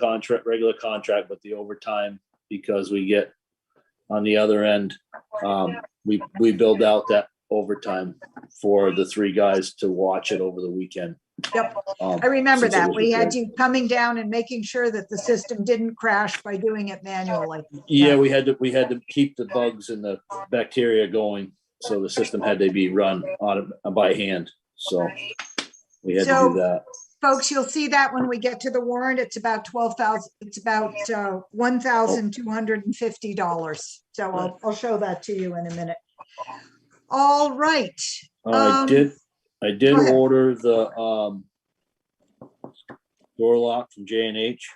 regular contract, but the overtime, because we get on the other end, we build out that overtime for the 3 guys to watch it over the weekend. Yep, I remember since it that. was We had repaired. you coming down and making sure that the system didn't crash by doing it manually. Yeah, we had to keep the bugs and the bacteria going, so the system had to be run by hand. So we had to do that. Folks, you'll see that when we get to the warrant, it's about 12,000, it's about $1,250. So I'll show that to you in a minute. All right. I did go ahead. order the door lock from J&H,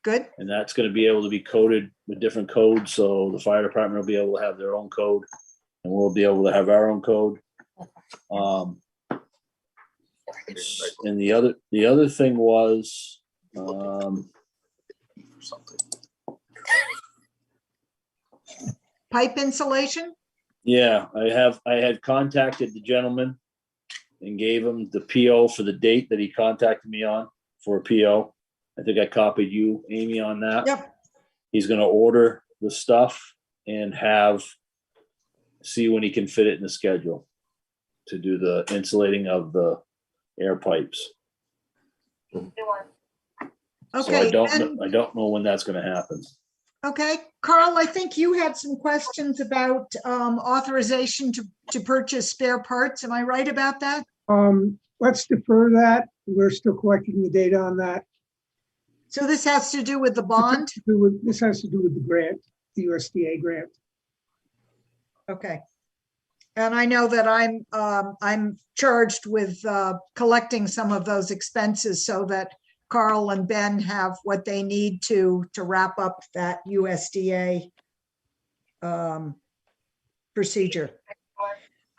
Good. and that's going to be able to be coded with different codes. So the fire department will be able to have their own code, and we'll be able to have our own code. And the other thing was, Pipe insulation? yeah, I had contacted the gentleman and gave him the PO for the date that he contacted me on for a PO. I think I copied you, Amy, on that. Yep. He's gonna order the stuff and see when he can fit it in the schedule to do the insulating of the air pipes. So Okay. I don't know when that's gonna happen. Okay, Carl, I think you had some questions about authorization to purchase spare parts. Am I right about that? Let's defer that. We're still collecting the data on that. So this has to do with the bond? This has to do with the grant, the USDA grant. Okay. And I know that I'm charged with collecting some of those expenses so that Carl and Ben have what they need to wrap up that USDA procedure.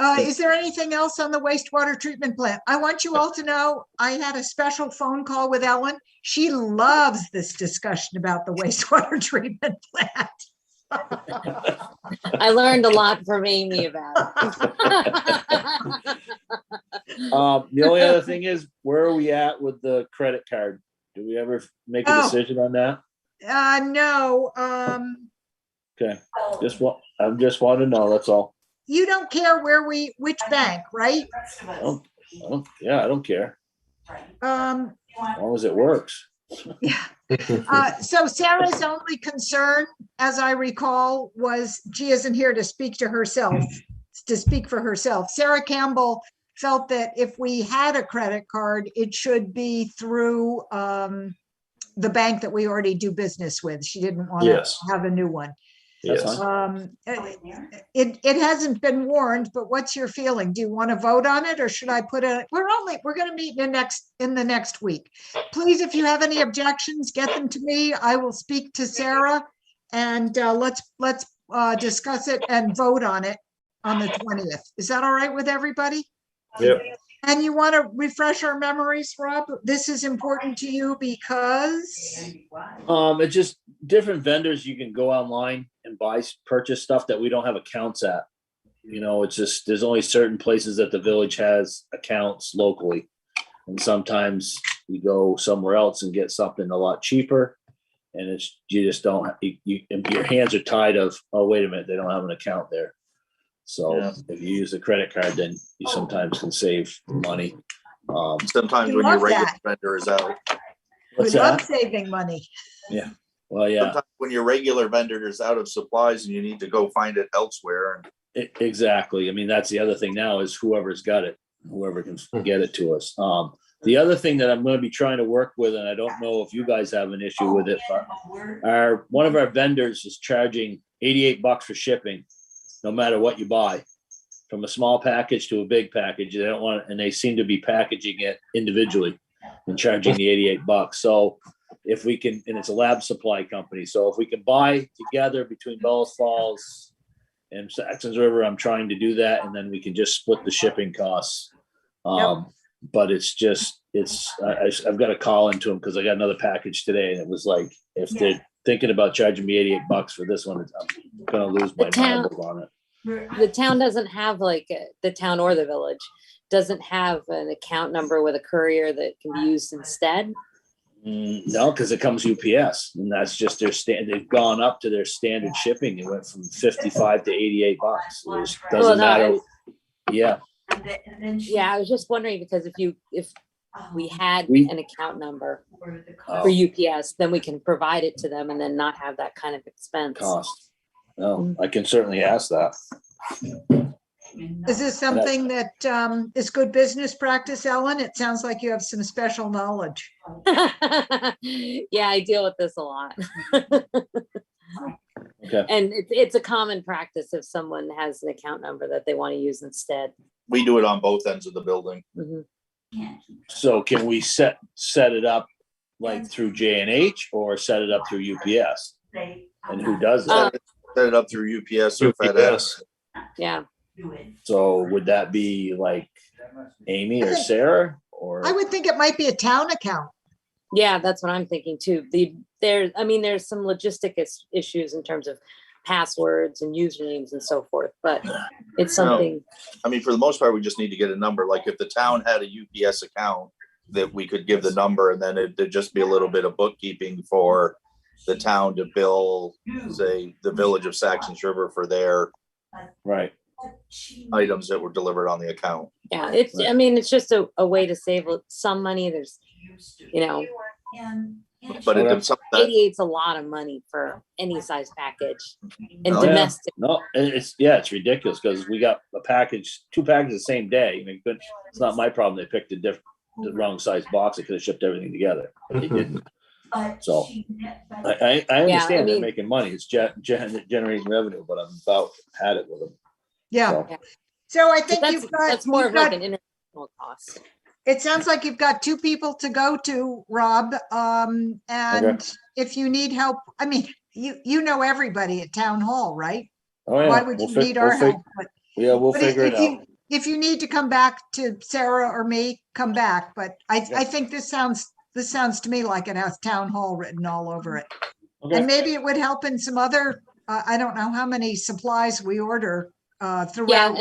Is there anything else on the wastewater treatment plant? I want you all to know I had a special phone call with Ellen. She loves this discussion about the wastewater treatment plant. I learned a lot from Amy about it. The only other thing is, where are we at with the credit card? Do we ever make a decision on that? No. Okay, I just want to know, that's all. You don't care which bank, right? I don't care, as long as it works. Yeah. So Sarah's only concern, as I recall, was she isn't here to speak for herself. Sarah Campbell felt that if we had a credit card, it should be through the bank that we already do business with. She didn't want to have a new one. Yes. It hasn't been warned, but what's your feeling? Do you want to vote on it, or should I put it? We're going to meet in the next week. Please, if you have any objections, get them to me. I will speak to Sarah, and let's discuss it and vote on it on the 20th. Is that all right with everybody? Yep. And you want to refresh our memories, Rob? This is important to you because it's just different vendors. You can go online and purchase stuff that we don't have accounts at. It's just, there's only certain places that the village has accounts locally. And sometimes you go somewhere else and get something a lot cheaper. And you just don't, your hands are tied of, oh, wait a minute, they don't have an account there. So if you use a credit card, then you sometimes can save money. Sometimes when your regular vendor is out. we love saving money. Yeah. Well, yeah. Sometimes when your regular vendor is out of supplies and you need to go find it elsewhere. Exactly. I mean, that's the other thing now is whoever's got it, whoever can get it to us. The other thing that I'm going to be trying to work with, and I don't know if you guys have an issue with it, but one of our vendors is charging $88 for shipping, no matter what you buy, from a small package to a big package. They don't want, and they seem to be packaging it individually and charging the $88. So if we can, and it's a lab supply company. So if we can buy together between Bellows Falls and Saxtons River, I'm trying to do that. And then we can just split the shipping costs. But it's just, I've got to call into them because I got another package today and it was like, if they're thinking about charging me $88 for this one, I'm going to lose my mind on it. The town doesn't have the town or the village doesn't have an account number with a courier that can be used instead. No, because it comes UPS and that's just their they've gone up to their standard shipping. It went from 55 to $88. It doesn't matter. Yeah. Yeah, I was just wondering because if we had an account number for UPS, then we can provide it to them and then not have that kind of expense. Cost. No, I can certainly ask that. Is this something that is good business practice, Ellen? It sounds like you have some special knowledge. Yeah, I deal with this a lot. Okay. And it's a common practice if someone has an account number that they want to use instead. We do it on both ends of the building. So can we set it up like through J&H or set it up through UPS? And who does it? Set it up through UPS or FedEx. Yeah. So would that be like Amy or Sarah or? I would think it might be a town account. Yeah, that's what I'm thinking too. There's some logistic issues in terms of passwords and usernames and so forth, but it's something. I mean, for the most part, we just need to get a number. Like if the town had a UPS account that we could give the number and then it'd just be a little bit of bookkeeping for the town to bill, say, the village of Saxtons River for their items that were delivered on the account. Yeah, it's just a way to save some money. There's, but it's 88's a lot of money for any size package and No, domestic. No, it's ridiculous because we got two packages the same day. I mean, but it's not my problem. They picked the wrong size box. They could have shipped everything together. But they didn't. So I understand they're making money. It's generating revenue, but I'm about had it with them. Yeah. So I think that's more of like an international cost. It sounds like you've got two people to go to, Rob. And if you need help, I mean, you know everybody at town hall, right? Oh, yeah. Why would you need our help? We'll figure it out. If you need to come back to Sarah or me, come back. But I think this sounds to me like it has town hall written all over it. Okay. And maybe it would help in some other, I don't know how many supplies we order throughout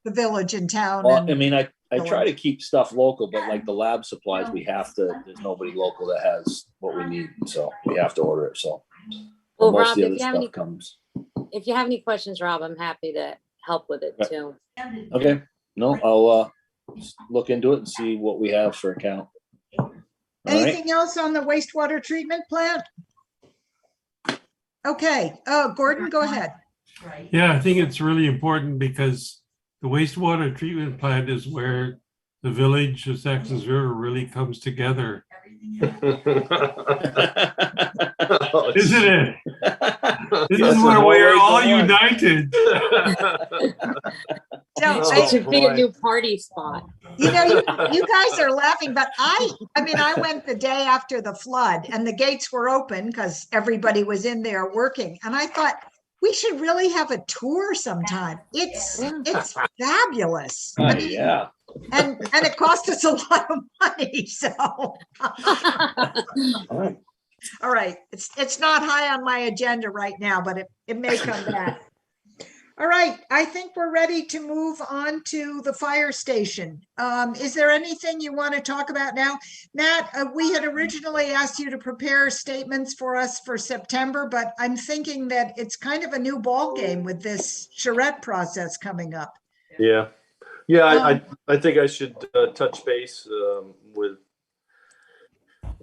the village and town. Well, I mean, I try to keep stuff local, but like the lab supplies, there's nobody local that has what we need. So we have to order it. So well, Rob, if you have any questions, Rob, I'm happy to help with it too. Okay. No, I'll look into it and see what we have for account. Anything else on the wastewater treatment plant? Okay. Gordon, go ahead. Yeah, I think it's really important because the wastewater treatment plant is where the village of Saxtons River really comes together. Isn't it? This is where we're all united. It should be a new party spot. You guys are laughing, but I went the day after the flood and the gates were open because everybody was in there working. And I thought, we should really have a tour sometime. It's fabulous. And it cost us a lot of money. So all right. It's not high on my agenda right now, but it may come back. All right. I think we're ready to move on to the fire station. Is there anything you want to talk about now? Matt, we had originally asked you to prepare statements for us for September, but I'm thinking that it's kind of a new ball game with this charrette process coming up. Yeah. Yeah, I think I should touch base with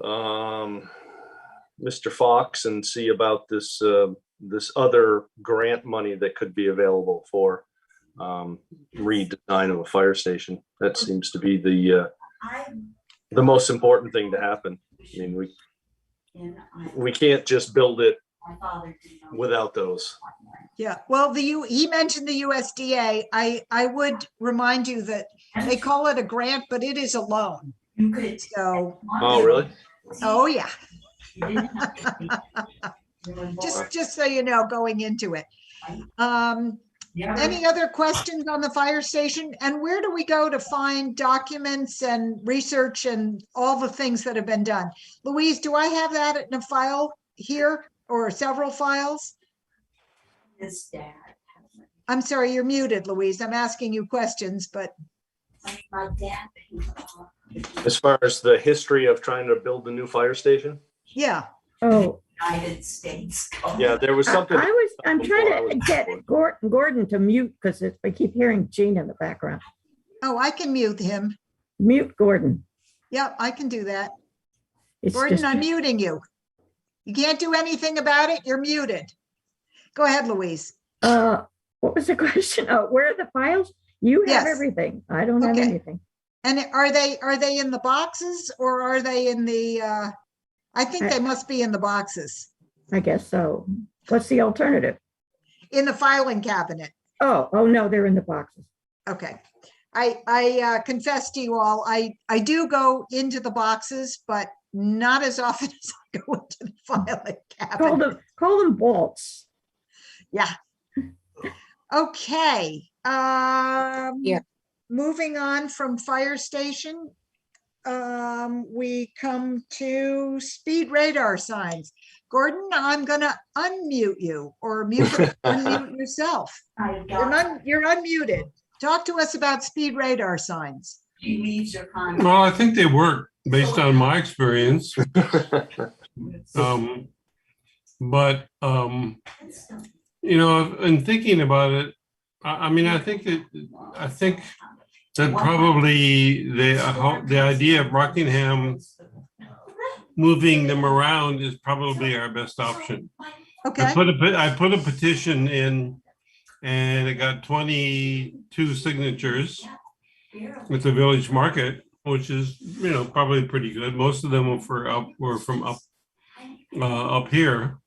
Mr. Fox and see about this this other grant money that could be available for redesign of a fire station. That seems to be the most important thing to happen. I mean, we can't just build it without those. Yeah, well, he mentioned the USDA. I would remind you that they call it a grant, but it is a loan. So. Oh, really? Oh, yeah. Just so you know, going into it. Any other questions on the fire station? And where do we go to find documents and research and all the things that have been done? Louise, do I have that in a file here or several files? His dad. I'm sorry, you're muted, Louise. I'm asking you questions, but My dad. As far as the history of trying to build the new fire station? yeah. Oh, United States. Yeah, there was something. I'm trying to get Gordon to mute because I keep hearing Gene in the background. Oh, I can mute him. Mute Gordon. Yep, I can do that. It's Gordon, just, I'm muting you. You can't do anything about it. You're muted. Go ahead, Louise. what was the question? Oh, where are the files? You have Yes. everything. I don't have Okay. anything. And are they in the boxes or are they in the, I think they must be in the boxes, I guess so. What's the alternative? in the filing cabinet. Oh, no, they're in the boxes. Okay. I confess to you all, I do go into the boxes, but not as often as I go into the filing cabinet. Call them vaults. Yeah. Okay. Yeah. Moving on from fire station, we come to speed radar signs. Gordon, I'm gonna unmute you or unmute yourself. You're unmuted. Talk to us about speed radar signs. Well, I think they work based on my experience. But in thinking about it, I think that probably the idea of Rockingham moving them around is probably our best option. Okay. I put a petition in, and it got 22 signatures with the village market, which is probably pretty good. Most of them were from up here,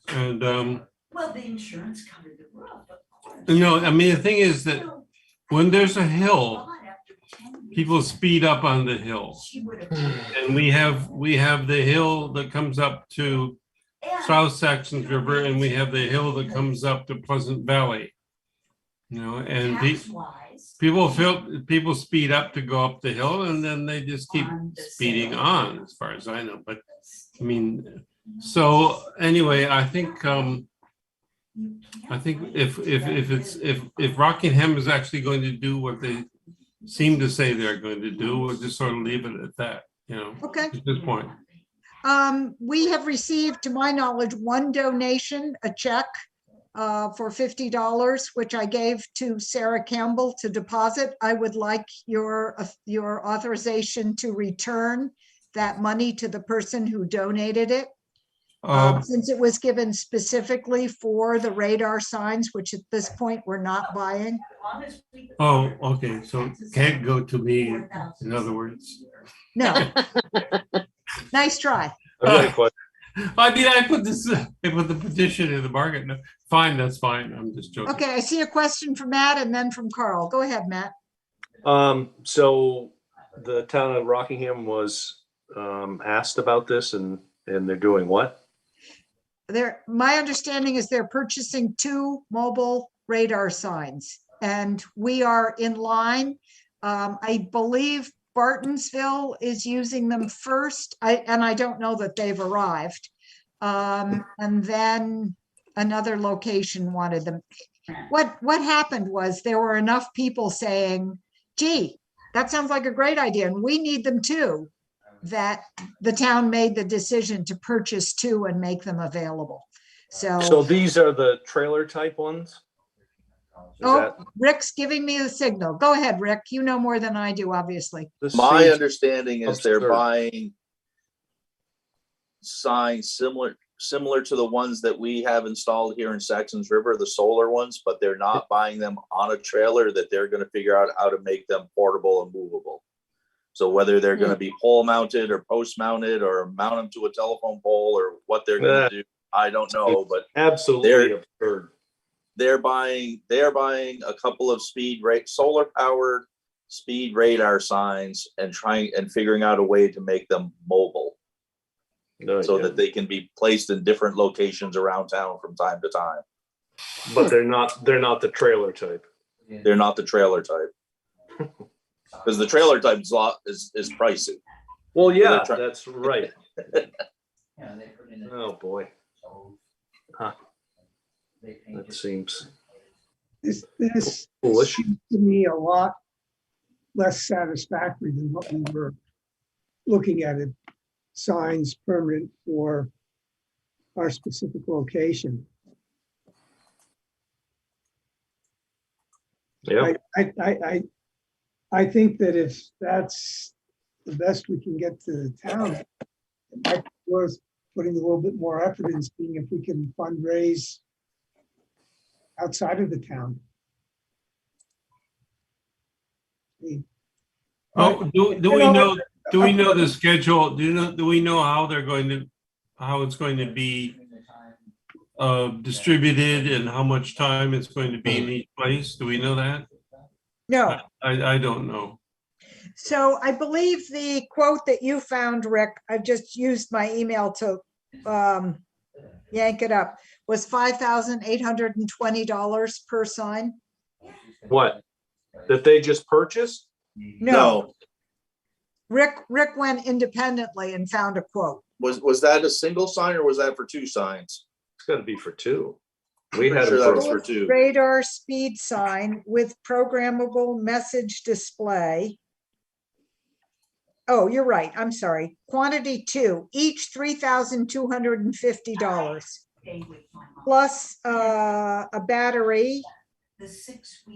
and Well, the insurance covered the roof, of course. the thing is that when there's a hill, people speed up on the hill, and we have the hill that comes up to South Saxons River, and we have the hill that comes up to Pleasant Valley. And people speed up to go up the hill, and then they just keep speeding on, as far as I know. But so anyway, I think if Rockingham is actually going to do what they seem to say they're going to do, we'll just sort of leave it at that. Okay. At this point. We have received, to my knowledge, one donation, a check for $50, which I gave to Sarah Campbell to deposit. I would like your authorization to return that money to the person who donated it. Since it was given specifically for the radar signs, which at this point we're not buying. Oh, okay. So it can't go to me, in other words. No. Nice try. I've got a question. I put the petition in the market. No, fine, that's fine. I'm just joking. Okay, I see a question from Matt and then from Carl. Go ahead, Matt. So the town of Rockingham was asked about this, and they're doing what? My understanding is they're purchasing 2 mobile radar signs, and we are in line. I believe Bartonsville is using them first. I don't know that they've arrived. And then another location wanted them. What happened was there were enough people saying, gee, that sounds like a great idea, and we need them too, that the town made the decision to purchase 2 and make them available. So these are the trailer type ones? Rick's giving me the signal. Go ahead, Rick. You know more than I do, obviously. My understanding is absurd. they're buying signs similar to the ones that we have installed here in Saxons River, the solar ones, but they're not buying them on a trailer, that they're going to figure out how to make them portable and movable. So whether they're going to be pole mounted or post mounted or mount them to a telephone pole or what they're going to do, I don't know, but absolutely absurd. They're buying a couple of solar powered speed radar signs and figuring out a way to make them mobile. so that they can be placed in different locations around town from time to time. But they're not the trailer type. They're not the trailer type. Because the trailer type is pricey. Well, yeah, They're that's right. Oh, boy. Huh. That seems This foolish. seems to me a lot less satisfactory than what we were looking at it. Signs permanent for our specific location. Yeah. I think that if that's the best we can get to the town, it might be worth putting a little bit more effort in seeing if we can fundraise outside of the town. Oh, do we know the schedule? Do we know how it's going to be distributed and how much time it's going to be in each place? Do we know that? No. I don't know. So I believe the quote that you found, Rick, I just used my email to yank it up, was $5,820 per sign. What? That they just purchased? No. Rick went independently and found a quote. Was that a single sign or was that for 2 signs? It's got to be for 2. We had Sure it that was for for 2. Radar speed sign with programmable message display. Oh, you're right. I'm sorry. Quantity 2, each $3,250 plus a battery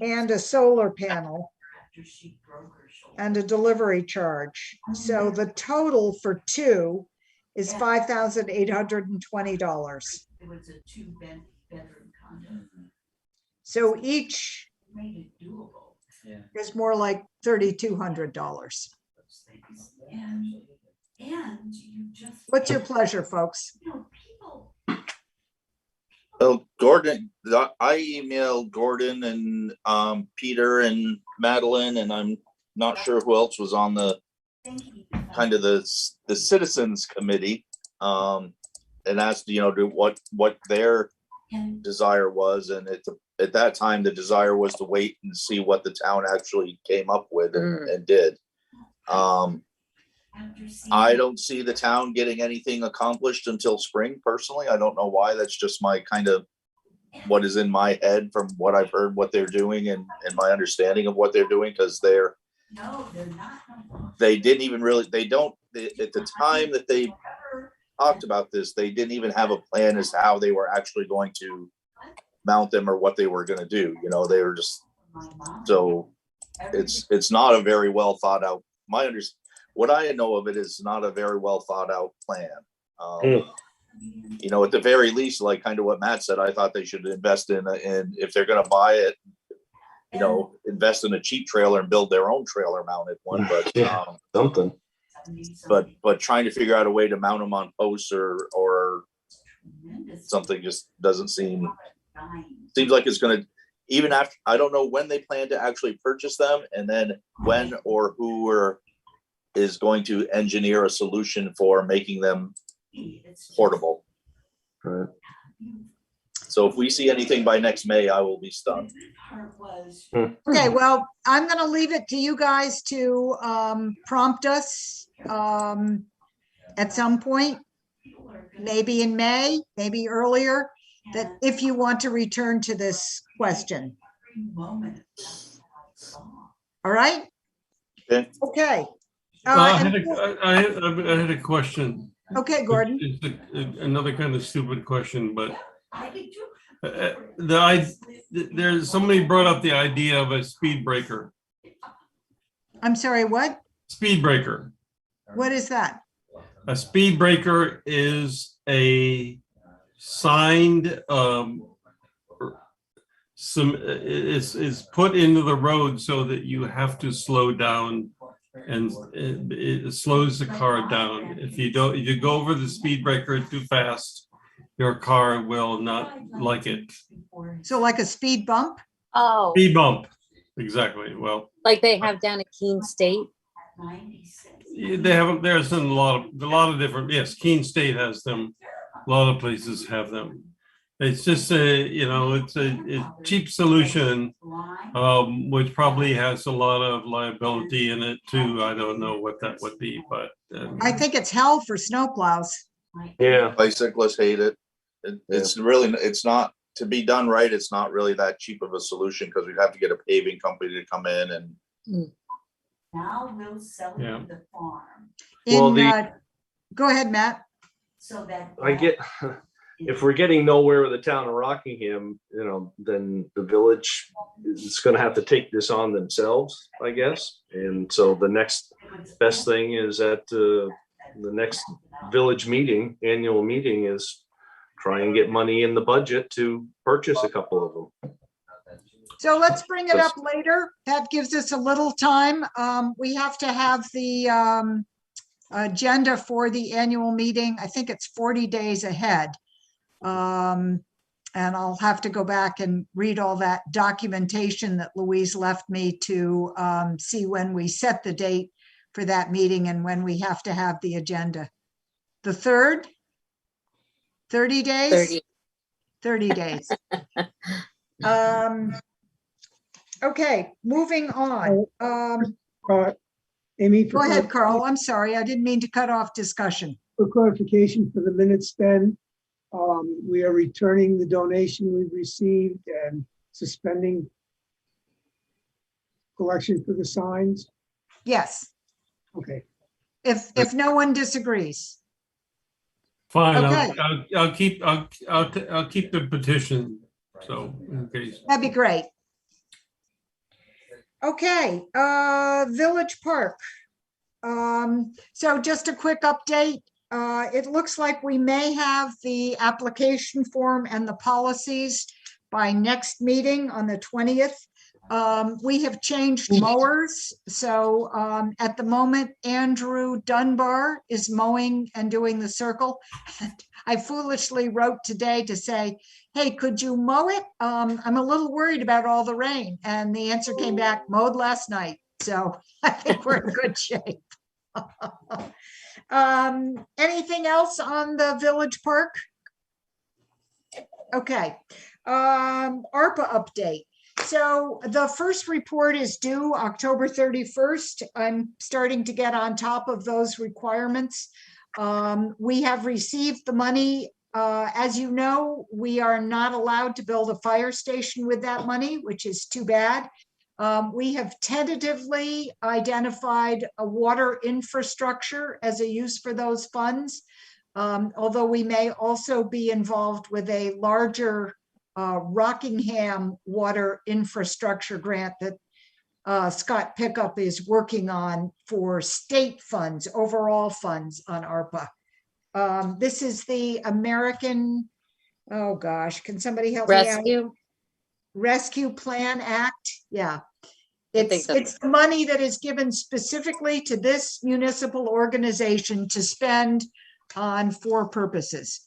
and a solar panel and a delivery charge. So the total for 2 is $5,820. It was a 2-bedroom condo. So each Made it doable. is more like $3,200. And you just. What's your pleasure, folks? You know, people. Well, Gordon, I emailed Gordon and Peter and Madeline, and I'm not sure who else was on the kind of the citizens committee, and asked, what their desire was. And at that time, the desire was to wait and see what the town actually came up with and did. I don't see the town getting anything accomplished until spring, personally. I don't know why. That's just my kind of what is in my head from what I've heard, what they're doing and my understanding of what they're doing, because they didn't even really, at the time that they talked about this, they didn't even have a plan as to how they were actually going to mount them or what they were going to do. They were just, so it's not a very well thought out. What I know of it is not a very well thought out plan. At the very least, like kind of what Matt said, I thought they should invest in if they're going to buy it, invest in a cheap trailer and build their own trailer mounted one. But something. But trying to figure out a way to mount them on posts or something just doesn't seems like it's going to, even after, I don't know when they plan to actually purchase them, and then when or who is going to engineer a solution for making them portable. Right. So if we see anything by next May, I will be stunned. Okay, well, I'm going to leave it to you guys to prompt us at some point, maybe in May, maybe earlier, that if you want to return to this question. All right? Okay. I had a question. Okay, Gordon. It's another kind of stupid question, but there's somebody brought up the idea of a speed breaker. I'm sorry, what? Speed breaker. What is that? A speed breaker is a signed is put into the road so that you have to slow down, and it slows the car down. If you go over the speed breaker too fast, your car will not like it. So like a speed bump? Oh, Speed bump, exactly. Well, like they have down at Keene State. there's a lot of different, yes, Keene State has them. A lot of places have them. It's just it's a cheap solution, which probably has a lot of liability in it too. I don't know what that would be, but I think it's hell for snowplows. Yeah. Bicyclists hate it. It's not, to be done right, it's not really that cheap of a solution, because we'd have to get a paving company to come in and. Now we'll sell it Yeah. to the farm. Well, Go ahead, Matt. So that. I get, if we're getting nowhere with the town of Rockingham, then the village is gonna have to take this on themselves, I guess. And so the next best thing is at the next village meeting, annual meeting, is try and get money in the budget to purchase a couple of them. So let's bring it up later. That gives us a little time. We have to have the agenda for the annual meeting. I think it's 40 days ahead. And I'll have to go back and read all that documentation that Louise left me to see when we set the date for that meeting and when we have to have the agenda. The 3rd? 30 days? 30 days. Okay, moving on. Amy. Go ahead, Carl. I'm sorry. I didn't mean to cut off discussion. For clarification for the minutes then, we are returning the donation we received and suspending collection for the signs. Yes, Okay. if no one disagrees. fine. Okay. I'll keep the petition. So in case. That'd be great. Okay, Village Park. So just a quick update. It looks like we may have the application form and the policies by next meeting on the 20th. We have changed mowers. So at the moment, Andrew Dunbar is mowing and doing the circle. I foolishly wrote today to say, hey, could you mow it? I'm a little worried about all the rain. And the answer came back, mowed last night. So I think we're in good shape. Anything else on the Village Park? Okay. ARPA update. So the first report is due October 31st. I'm starting to get on top of those requirements. We have received the money. As you know, we are not allowed to build a fire station with that money, which is too bad. We have tentatively identified a water infrastructure as a use for those funds, although we may also be involved with a larger Rockingham water infrastructure grant that Scott Pickup is working on for state funds, overall funds on ARPA. This is the American, oh gosh, can somebody help me out? Rescue Plan Act. Yeah. It's the money that is given specifically to this municipal organization to spend on 4 purposes.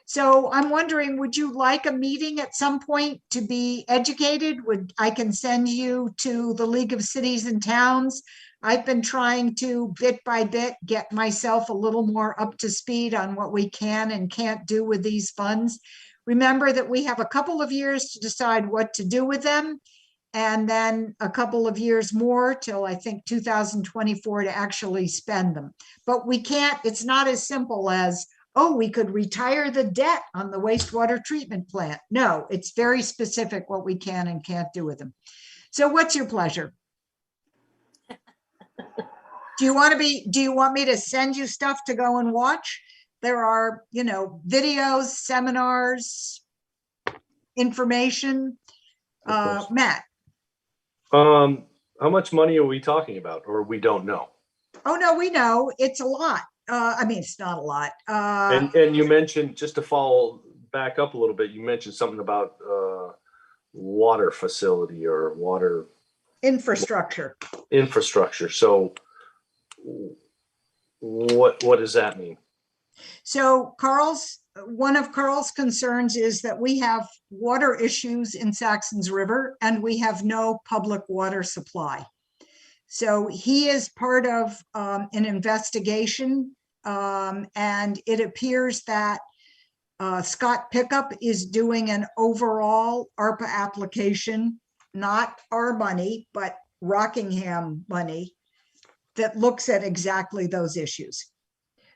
So I'm wondering, would you like a meeting at some point to be educated? I can send you to the League of Cities and Towns. I've been trying to bit by bit get myself a little more up to speed on what we can and can't do with these funds. Remember that we have a couple of years to decide what to do with them, and then a couple of years more till I think 2024 to actually spend them. But we can't, it's not as simple as, oh, we could retire the debt on the wastewater treatment plant. No, it's very specific what we can and can't do with them. So what's your pleasure? Do you want me to send you stuff to go and watch? There are, videos, seminars, information. Matt. How much money are we talking about, or we don't know? Oh, no, we know it's a lot. I mean, it's not a lot. And you mentioned, just to follow back up a little bit, you mentioned something about water facility or water infrastructure. So what does that mean? So one of Carl's concerns is that we have water issues in Saxtons River and we have no public water supply. So he is part of an investigation, and it appears that Scott Pickup is doing an overall ARPA application, not our money, but Rockingham money, that looks at exactly those issues.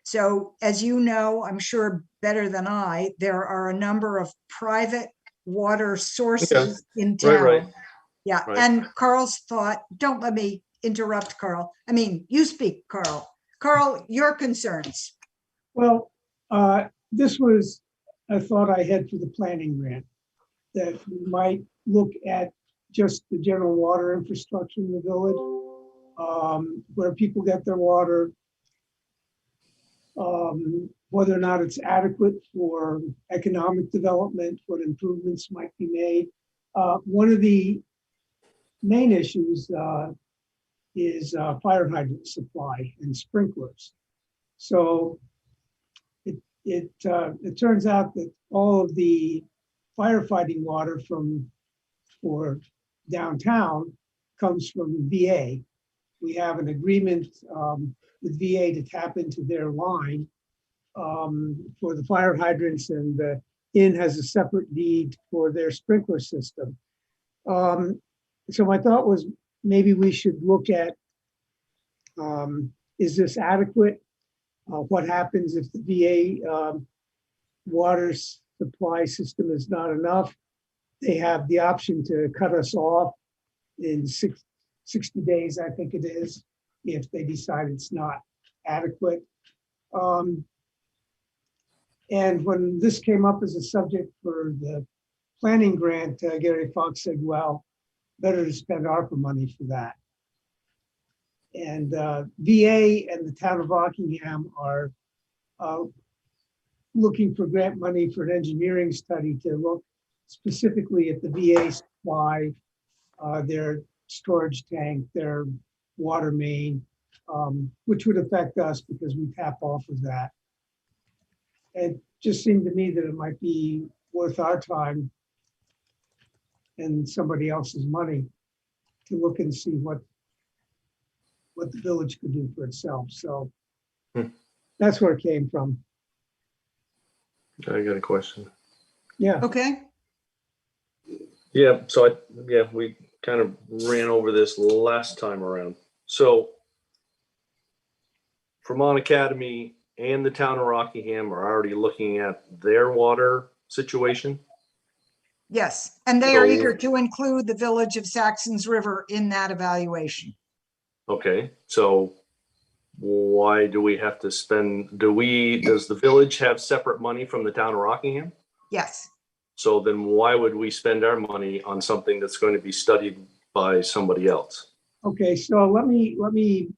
So as you know, I'm sure better than I, there are a number of private water sources in town. Right. Yeah, Right. and Carl's thought, don't let me interrupt, Carl. I mean, you speak, Carl. Carl, your concerns. Well, this was a thought I had for the planning grant, that we might look at just the general water infrastructure in the village, where people get their water, whether or not it's adequate for economic development, what improvements might be made. One of the main issues is fire hydrant supply and sprinklers. So it turns out that all of the firefighting water for downtown comes from VA. We have an agreement with VA to tap into their line for the fire hydrants, and the inn has a separate deed for their sprinkler system. So my thought was maybe we should look at, is this adequate? What happens if the VA water supply system is not enough? They have the option to cut us off in 60 days, I think it is, if they decide it's not adequate. And when this came up as a subject for the planning grant, Gary Fox said, well, better to spend ARPA money for that. And VA and the town of Rockingham are looking for grant money for an engineering study to look specifically at the VA supply, their storage tank, their water main, which would affect us because we tap off of that. It just seemed to me that it might be worth our time and somebody else's money to look and see what the village could do for itself. So that's where it came from. I got a question. Yeah. Okay. Yeah, so we kind of ran over this last time around. So Vermont Academy and the town of Rockingham are already looking at their water situation. Yes, and they are So- eager to include the village of Saxons River in that evaluation. Okay, so why do we have to spend, does the village have separate money from the town of Rockingham? Yes. So then why would we spend our money on something that's going to be studied by somebody else? Okay, so let me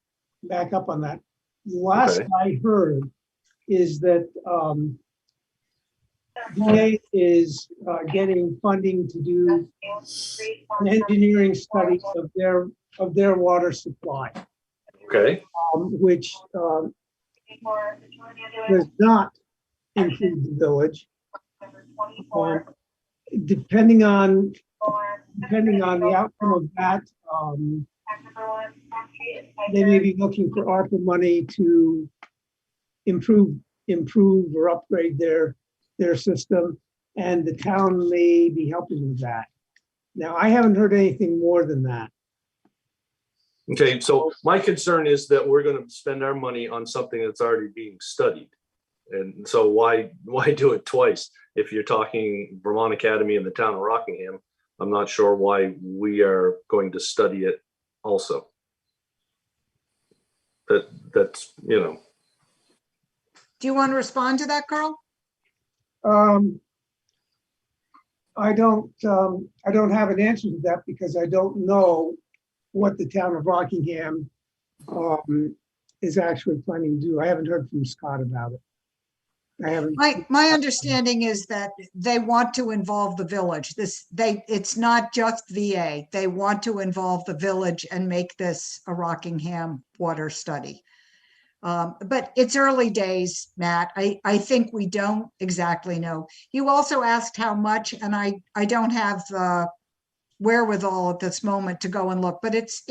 back up on that. Last Okay. I heard is that VA is getting funding to do an engineering study of their water supply, Okay, which does not include the village. Depending on the outcome of that, they may be looking for ARPA money to improve or upgrade their system, and the town may be helping with that. Now, I haven't heard anything more than that. okay, so my concern is that we're going to spend our money on something that's already being studied. And so why do it twice? If you're talking Vermont Academy and the town of Rockingham, I'm not sure why we are going to study it also. That's, you know. Do you want to respond to that, Carl? I don't have an answer to that because I don't know what the town of Rockingham is actually planning to do. I haven't heard from Scott about it. I haven't. My understanding is that they want to involve the village. It's not just VA. They want to involve the village and make this a Rockingham water study. But it's early days, Matt. I think we don't exactly know. You also asked how much, and I don't have wherewithal at this moment to go and look, but it's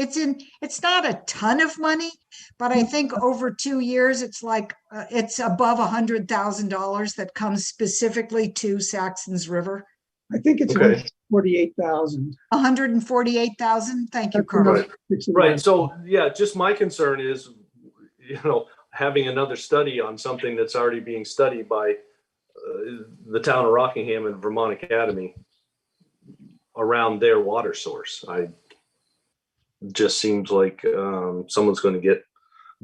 not a ton of money, but I think over 2 years, it's like, it's above $100,000 that comes specifically to Saxons River. I think it's Okay. 48,000. 148,000. Thank you, That's Carl. enough. It's Right, enough. so, yeah, just my concern is, having another study on something that's already being studied by the town of Rockingham and Vermont Academy around their water source. Just seems like someone's going to get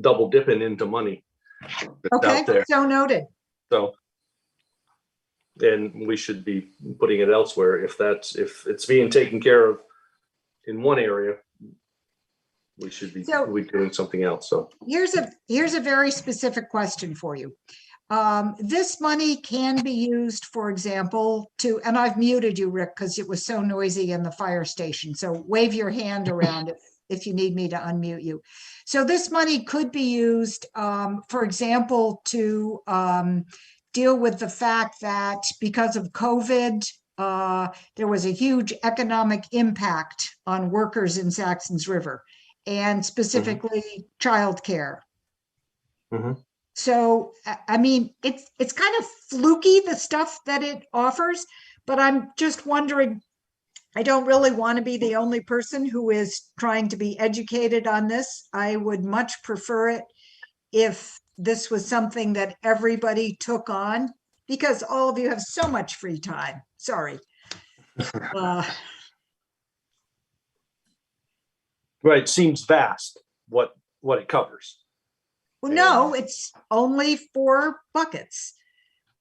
double dipping into money that's Okay, out there. so noted. So, and we should be putting it elsewhere if it's being taken care of in one area. We should be doing something else. So Here's a very specific question for you. This money can be used, for example, and I've muted you, Rick, because it was so noisy in the fire station. So wave your hand around if you need me to unmute you. So this money could be used, for example, to deal with the fact that because of COVID, there was a huge economic impact on workers in Saxons River, and specifically childcare. So, I mean, it's kind of fluky, the stuff that it offers, but I'm just wondering, I don't really want to be the only person who is trying to be educated on this. I would much prefer it if this was something that everybody took on, because all of you have so much free time. Sorry. right, seems vast what it covers. Well, no, it's only 4 buckets.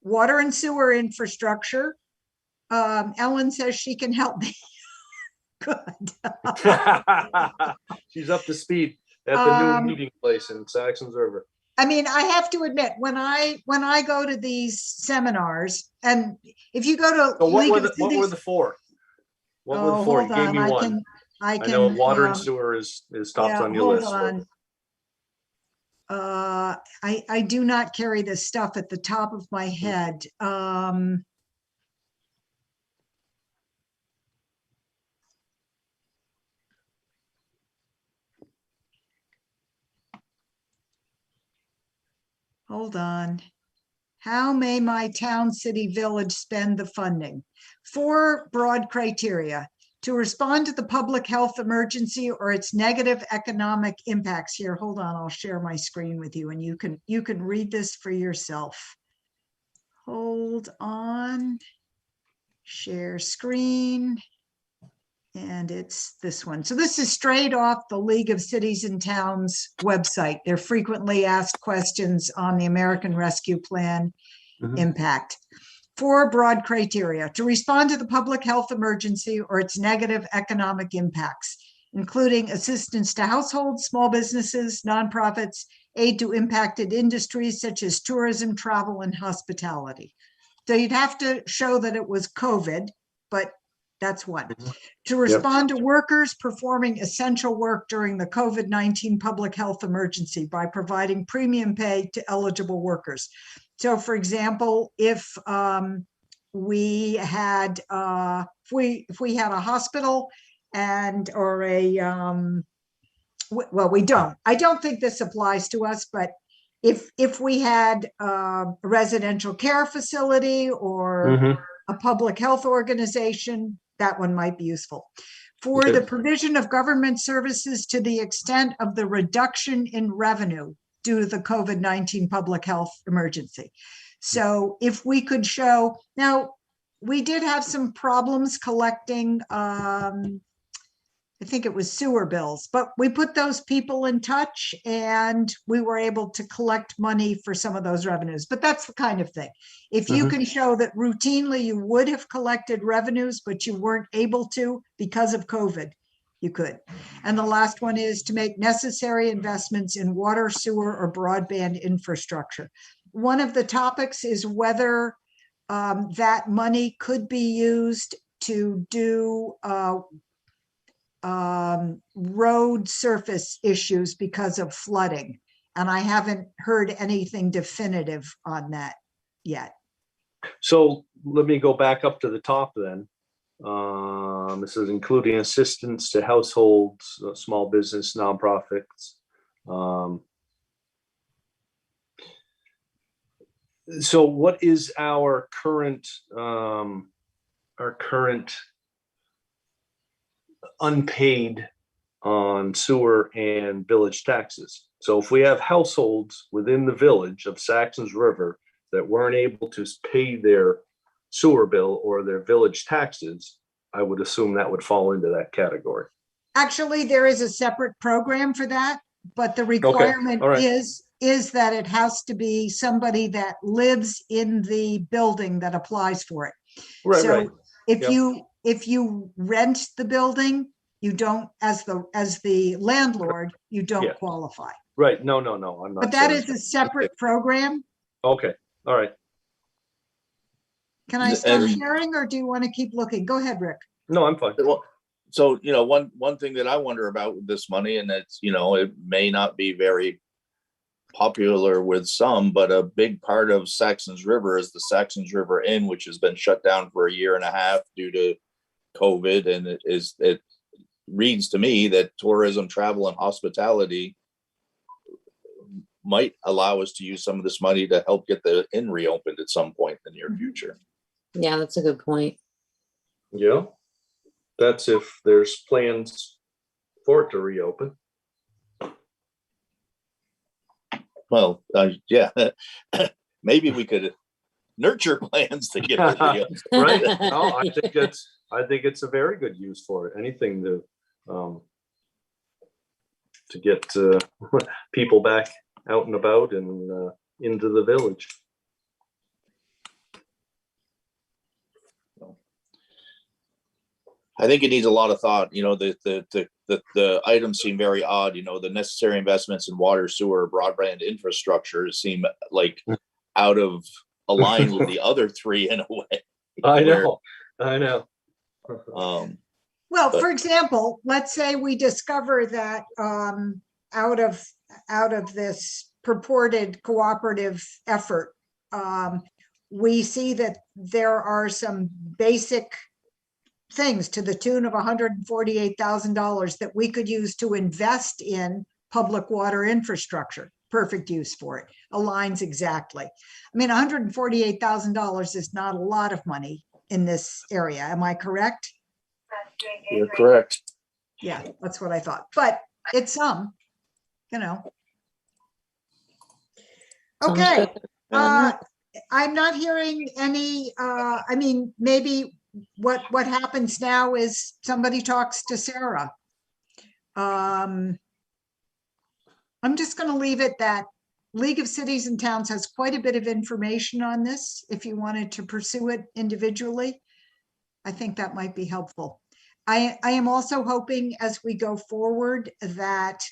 Water and sewer infrastructure. Ellen says she can help me. Good. She's up to speed at the new meeting place in Saxons River. I mean, I have to admit, when I go to these seminars, and if you go to So what were the 4? What were the 4? You gave me one. I know water and sewer is topped on your list. On. I do not carry this stuff at the top of my head. Hold on. How may my town, city, village spend the funding? 4 broad criteria: to respond to the public health emergency or its negative economic impacts. Here, hold on, I'll share my screen with you and you can read this for yourself. Hold on, share screen. And it's this one. So this is straight off the League of Cities and Towns website. They're frequently asked questions on the American Rescue Plan impact. 4 broad criteria: to respond to the public health emergency or its negative economic impacts, including assistance to households, small businesses, nonprofits, aid to impacted industries such as tourism, travel, and hospitality. So you'd have to show that it was COVID, but that's one. To respond to workers performing essential work during the COVID-19 public health emergency by providing premium pay to eligible workers. So, for example, if we had a hospital or a well, we don't. I don't think this applies to us, but if we had a residential care facility or a public health organization, that one might be useful. For the provision of government services to the extent of the reduction in revenue due to the COVID-19 public health emergency. So if we could show, now we did have some problems collecting, I think it was sewer bills, but we put those people in touch and we were able to collect money for some of those revenues. But that's the kind of thing. If you can show that routinely you would have collected revenues, but you weren't able to because of COVID, you could. And the last one is to make necessary investments in water, sewer, or broadband infrastructure. One of the topics is whether that money could be used to do road surface issues because of flooding. And I haven't heard anything definitive on that yet. So let me go back up to the top then. This is including assistance to households, small business, nonprofits. So what is our current unpaid on sewer and village taxes? So if we have households within the village of Saxtons River that weren't able to pay their sewer bill or their village taxes, I would assume that would fall into that category. Actually, there is a separate program for that, but the requirement all right. is that it has to be somebody that lives in the building that applies for it. Right, So right. if Yep. if you rent the building, you don't, as the landlord, you don't Yeah. qualify. Right. No, I'm not. But that saying is a separate program. Okay. All right. Can I stop And- sharing or do you want to keep looking? Go ahead, Rick. No, I'm fine. Well, so, one thing that I wonder about with this money, and it's, it may not be very popular with some, but a big part of Saxtons River is the Saxtons River Inn, which has been shut down for 1.5 years due to COVID. And it reads to me that tourism, travel, and hospitality might allow us to use some of this money to help get the inn reopened at some point in the near future. Yeah, that's a good point. Yeah. That's if there's plans for it to reopen. Well, yeah, maybe we could nurture plans to get it reopened. Right. No, I think it's a very good use for it. Anything to get people back out and about and into the village. I think it needs a lot of thought. The items seem very odd. The necessary investments in water, sewer, broadband infrastructure seem like out of align with the other three in a way. I know. Well, for example, let's say we discover that out of this purported cooperative effort, we see that there are some basic things to the tune of $148,000 that we could use to invest in public water infrastructure. Perfect use for it. Aligns exactly. I mean, $148,000 is not a lot of money in this area. Am I correct? You're correct. Yeah, that's what I thought. But it's some. Sounds Okay. good. I'm not hearing any, maybe what happens now is somebody talks to Sarah. I'm just going to leave it that League of Cities and Towns has quite a bit of information on this. If you wanted to pursue it individually, I think that might be helpful. I am also hoping as we go forward that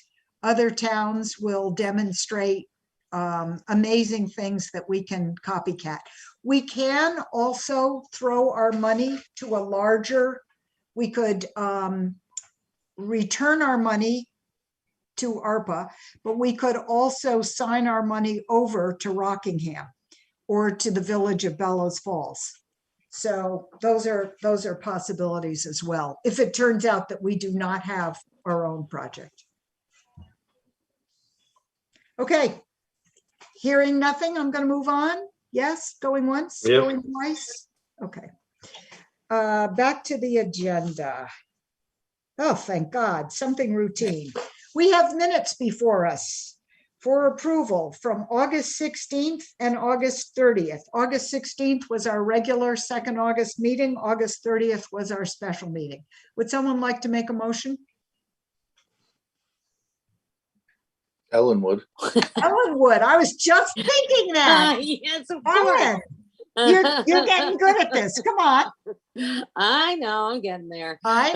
other towns will demonstrate amazing things that we can copycat. We can also throw our money to a larger, we could return our money to Arpa, but we could also sign our money over to Rockingham or to the village of Bellows Falls. So those are possibilities as well, if it turns out that we do not have our own project. Okay, hearing nothing, I'm going to move on. Yes, going once, Yep. going twice. Okay. Back to the agenda. Oh, thank God, something routine. We have minutes before us for approval from August 16th and August 30th. August 16th was our regular 2nd August meeting. August 30th was our special meeting. Would someone like to make a motion? Ellen would. Ellen would. I was just thinking that. Yes, of Ellen, you're getting good at this. Come on. I know, I'm getting there. I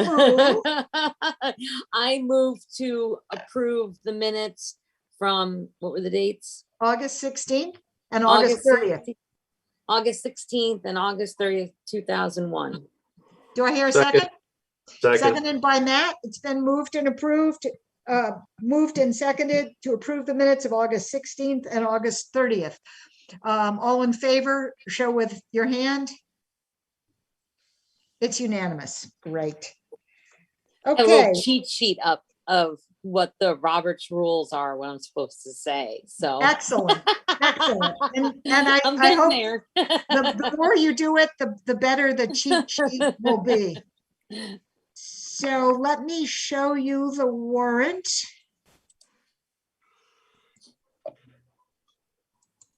move to approve the minutes from, what were the dates? August 16th and August 30th. 16th, August 16th and August 30th, 2001. Do I hear a second? Second. Seconded by Matt. It's been moved and approved, moved and seconded to approve the minutes of August 16th and August 30th. All in favor, show with your hand. It's unanimous. Great. A Okay, little cheat sheet up of what the Roberts rules are, what I'm supposed to say. So excellent, excellent. And I I'm I getting hope there. the more you do it, the better the cheat sheet will be. So let me show you the warrant.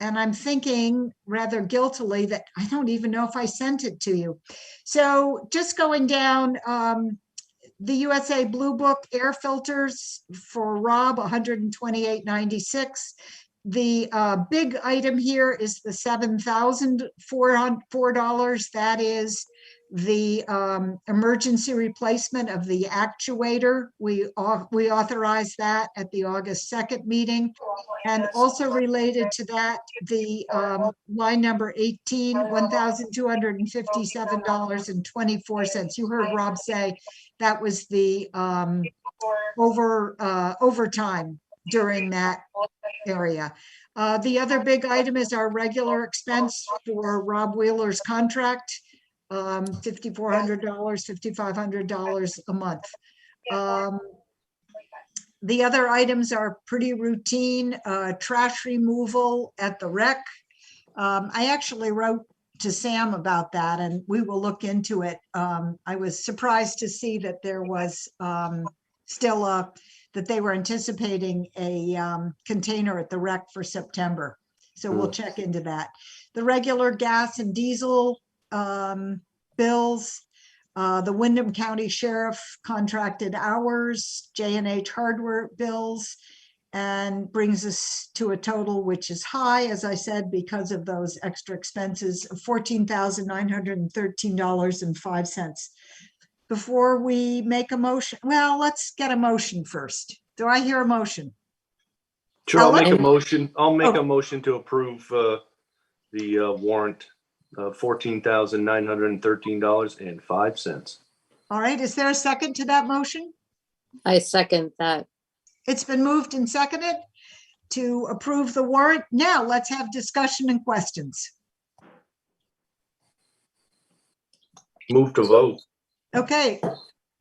And I'm thinking rather guiltily that I don't even know if I sent it to you. So just going down, the USA Blue Book air filters for Rob, $128.96. The big item here is the $7,404. That is the emergency replacement of the actuator. We authorized that at the August 2nd meeting. And also related to that, the line number 18, $1,257.24. You heard Rob say that was the overtime during that area. The other big item is our regular expense for Rob Wheeler's contract, $5,400, $5,500 a month. The other items are pretty routine, trash removal at the rec. I actually wrote to Sam about that and we will look into it. I was surprised to see that there was still that they were anticipating a container at the rec for September. So we'll check into that. The regular gas and diesel bills, the Windham County Sheriff contracted hours, J&H hardware bills, and brings us to a total which is high, as I said, because of those extra expenses of $14,913.05. Before we make a motion, well, let's get a motion first. Do I hear a motion? Sure, I'll make a And- motion. I'll make Oh. a motion to approve the warrant of $14,913.05. All right, is there a second to that motion? I second that. It's been moved and seconded to approve the warrant. Now let's have discussion and questions. Move to vote. Okay,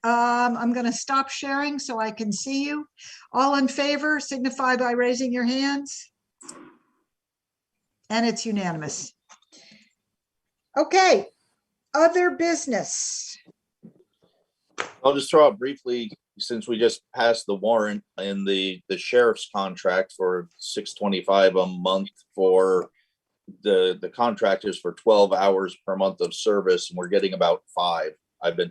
I'm going to stop sharing so I can see you. All in favor, signify by raising your hands. And it's unanimous. Okay, other business. I'll just throw out briefly, since we just passed the warrant in the sheriff's contract for $625 a month for the contractors for 12 hours per month of service, and we're getting about 5. I've been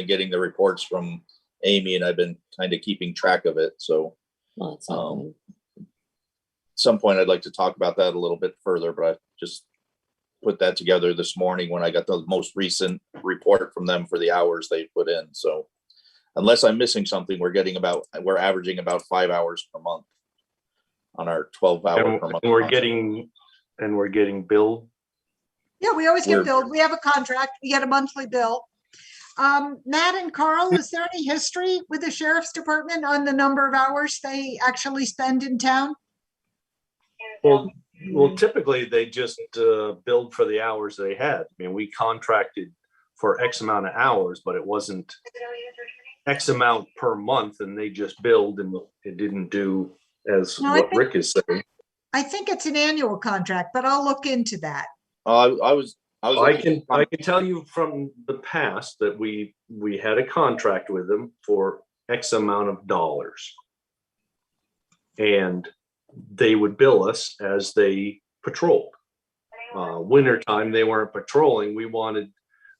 getting the reports from Amy and I've been kind of keeping track of it. So Well, it's not good. at some point I'd like to talk about that a little bit further, but I just put that together this morning when I got the most recent report from them for the hours they put in. So unless I'm missing something, we're averaging about 5 hours per month on our 12-hour per month. And we're getting billed. Yeah, we always get We're- billed. We have a contract. We get a monthly bill. Matt and Carl, is there any history with the sheriff's department on the number of hours they actually spend in town? Well, typically they just billed for the hours they had. I mean, we contracted for X amount of hours, but it wasn't X amount per month, and they just billed, and it didn't do as No, I what think- Rick is saying. I think it's an annual contract, but I'll look into that. I can tell you from the past that we had a contract with them for X amount of dollars, and they would bill us as they patrolled. Wintertime, they weren't patrolling. We wanted,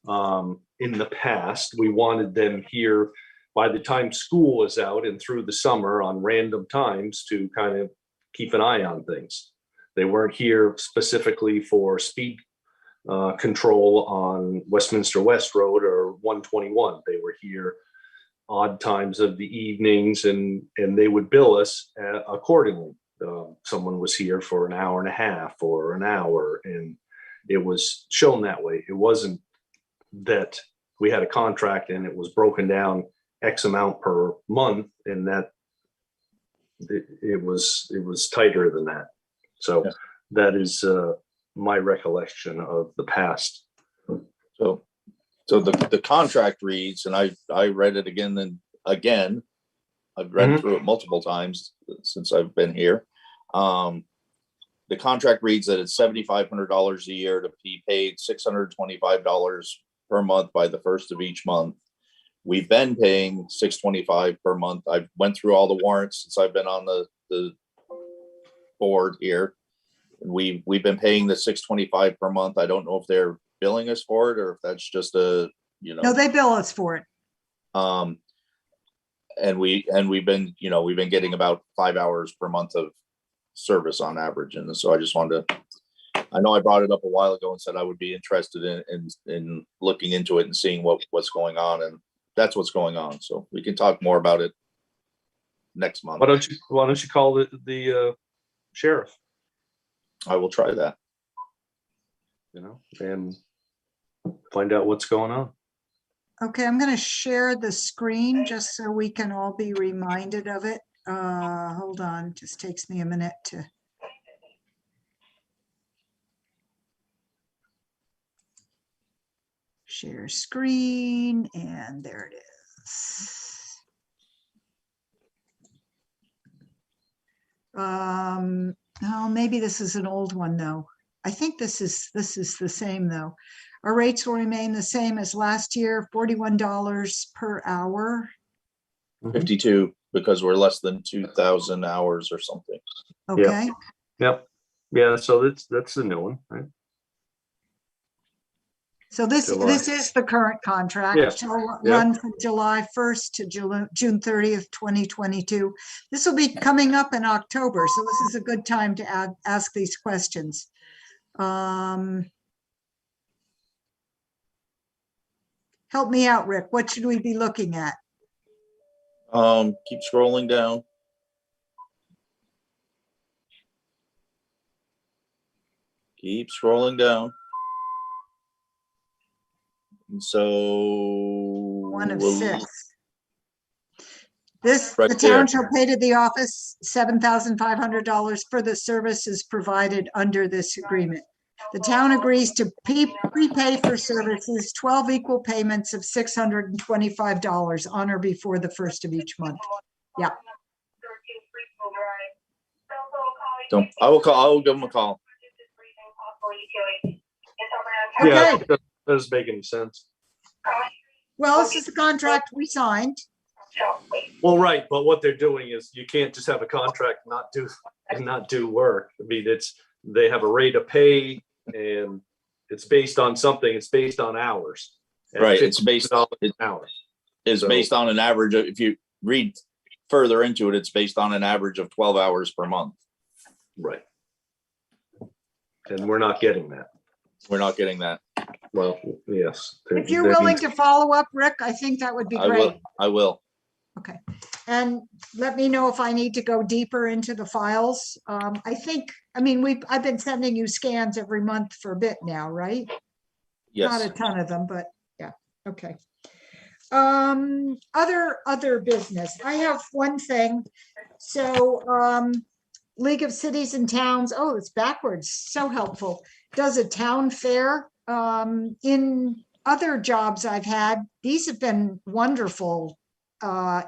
in the past, we wanted them here by the time school was out and through the summer on random times to kind of keep an eye on things. They weren't here specifically for speed control on Westminster West Road or 121. They were here odd times of the evenings, and they would bill us accordingly. Someone was here for an hour and a half or an hour, and it was shown that way. It wasn't that we had a contract and it was broken down X amount per month, and that it was tighter than that. So Yeah. that is my recollection of the past. So So the contract reads, and I read it again and again. I've read through it multiple times since I've been here. The contract reads that it's $7,500 a year to be paid $625 per month by the first of each month. We've been paying $625 per month. I went through all the warrants since I've been on the board here. We've been paying the $625 per month. I don't know if they're billing us for it or if that's just a, No, they bill us for it. And we've been getting about 5 hours per month of service on average. And so I just wanted to, I know I brought it up a while ago and said I would be interested in looking into it and seeing what's going on. And that's what's going on. So we can talk more about it next month. Why don't you call the sheriff? I will try that. And find out what's going on. Okay, I'm going to share the screen just so we can all be reminded of it. Hold on, just takes me a minute to. Share screen, and there it is. Oh, maybe this is an old one though. I think this is the same though. Our rates will remain the same as last year, $41 per hour. 52 because we're less than 2,000 hours or something. Okay. Yep. Yeah. So that's the new one, right? So this July. is the current contract. Yeah. Shall Yeah. run from July 1st to June 30th, 2022. This will be coming up in October, so this is a good time to ask these questions. Help me out, Rick. What should we be looking at? Keep scrolling down. Keep scrolling down. And so One of we'll- 6. Right The town there. shall pay to the office $7,500 for the services provided under this agreement. The town agrees to prepay for services 12 equal payments of $625 on or before the first of each month. Yeah. So I will give them a call. Yeah, Okay. that doesn't make any sense. Well, this is the contract we signed. Well, right, but what they're doing is you can't just have a contract and not do work. I mean, they have a rate of pay and it's based on something. It's based on hours. And Right. It's based on hours. It's based on an average of, if you read further into it, it's based on an average of 12 hours per month. Right. And we're not getting that. We're not getting that. Well, yes. If you're willing to follow up, Rick, I think that would be great. I will. Okay. And let me know if I need to go deeper into the files. I've been sending you scans every month for a bit now, right? Yes. Not a ton of them, but yeah. Okay. Other business. I have one thing. So, League of Cities and Towns. Oh, it's backwards. So helpful. Does a town fair. In other jobs I've had, these have been wonderful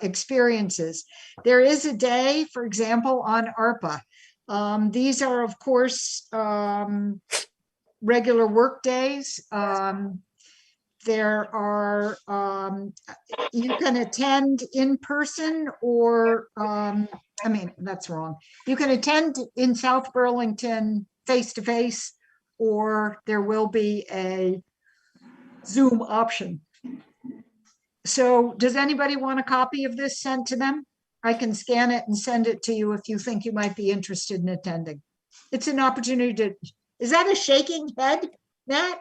experiences. There is a day, for example, on Arpa. These are, of course, regular work days. There are, you can attend in person or, that's wrong. You can attend in South Burlington face-to-face, or there will be a Zoom option. So does anybody want a copy of this sent to them? I can scan it and send it to you if you think you might be interested in attending. It's an opportunity to, is that a shaking head, Matt?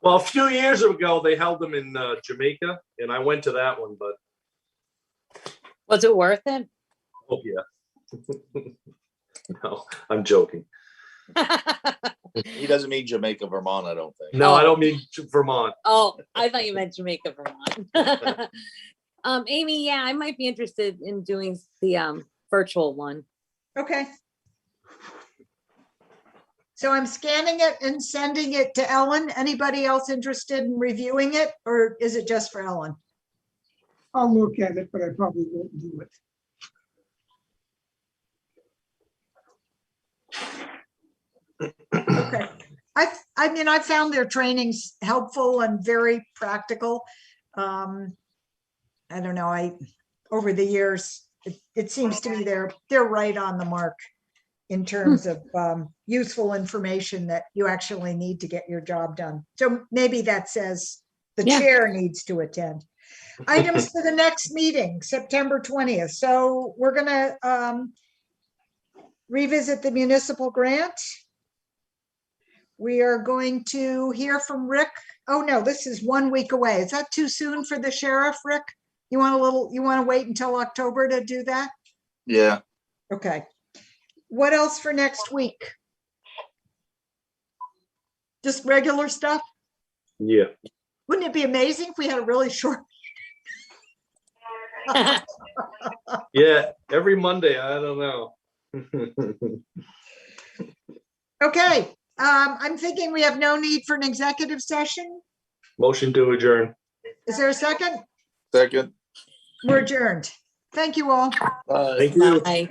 Well, a few years ago, they held them in Jamaica, and I went to that one, but. Was it worth it? Oh, yeah. No, I'm joking. He doesn't mean Jamaica, Vermont, I don't think. No, I don't mean Vermont. Oh, I thought you meant Jamaica, Vermont. Amy, yeah, I might be interested in doing the virtual one. Okay. So I'm scanning it and sending it to Ellen. Anybody else interested in reviewing it, or is it just for Ellen? I'll look at it, but I probably won't do it. Okay. I mean, I found their trainings helpful and very practical. I don't know, over the years, it seems to me they're right on the mark in terms of useful information that you actually need to get your job done. So maybe that says the Yeah. chair needs to attend. Items for the next meeting, September 20th. So we're gonna revisit the municipal grant. We are going to hear from Rick. Oh no, this is 1 week away. Is that too soon for the sheriff, Rick? You want to wait until October to do that? Yeah. Okay. What else for next week? Just regular stuff? Yeah. Wouldn't it be amazing if we had a really short? Yeah, every Monday, I don't know. Okay, I'm thinking we have no need for an executive session. Motion to adjourn. Is there a second? Second. We're adjourned. Thank you all. Thank you. Bye.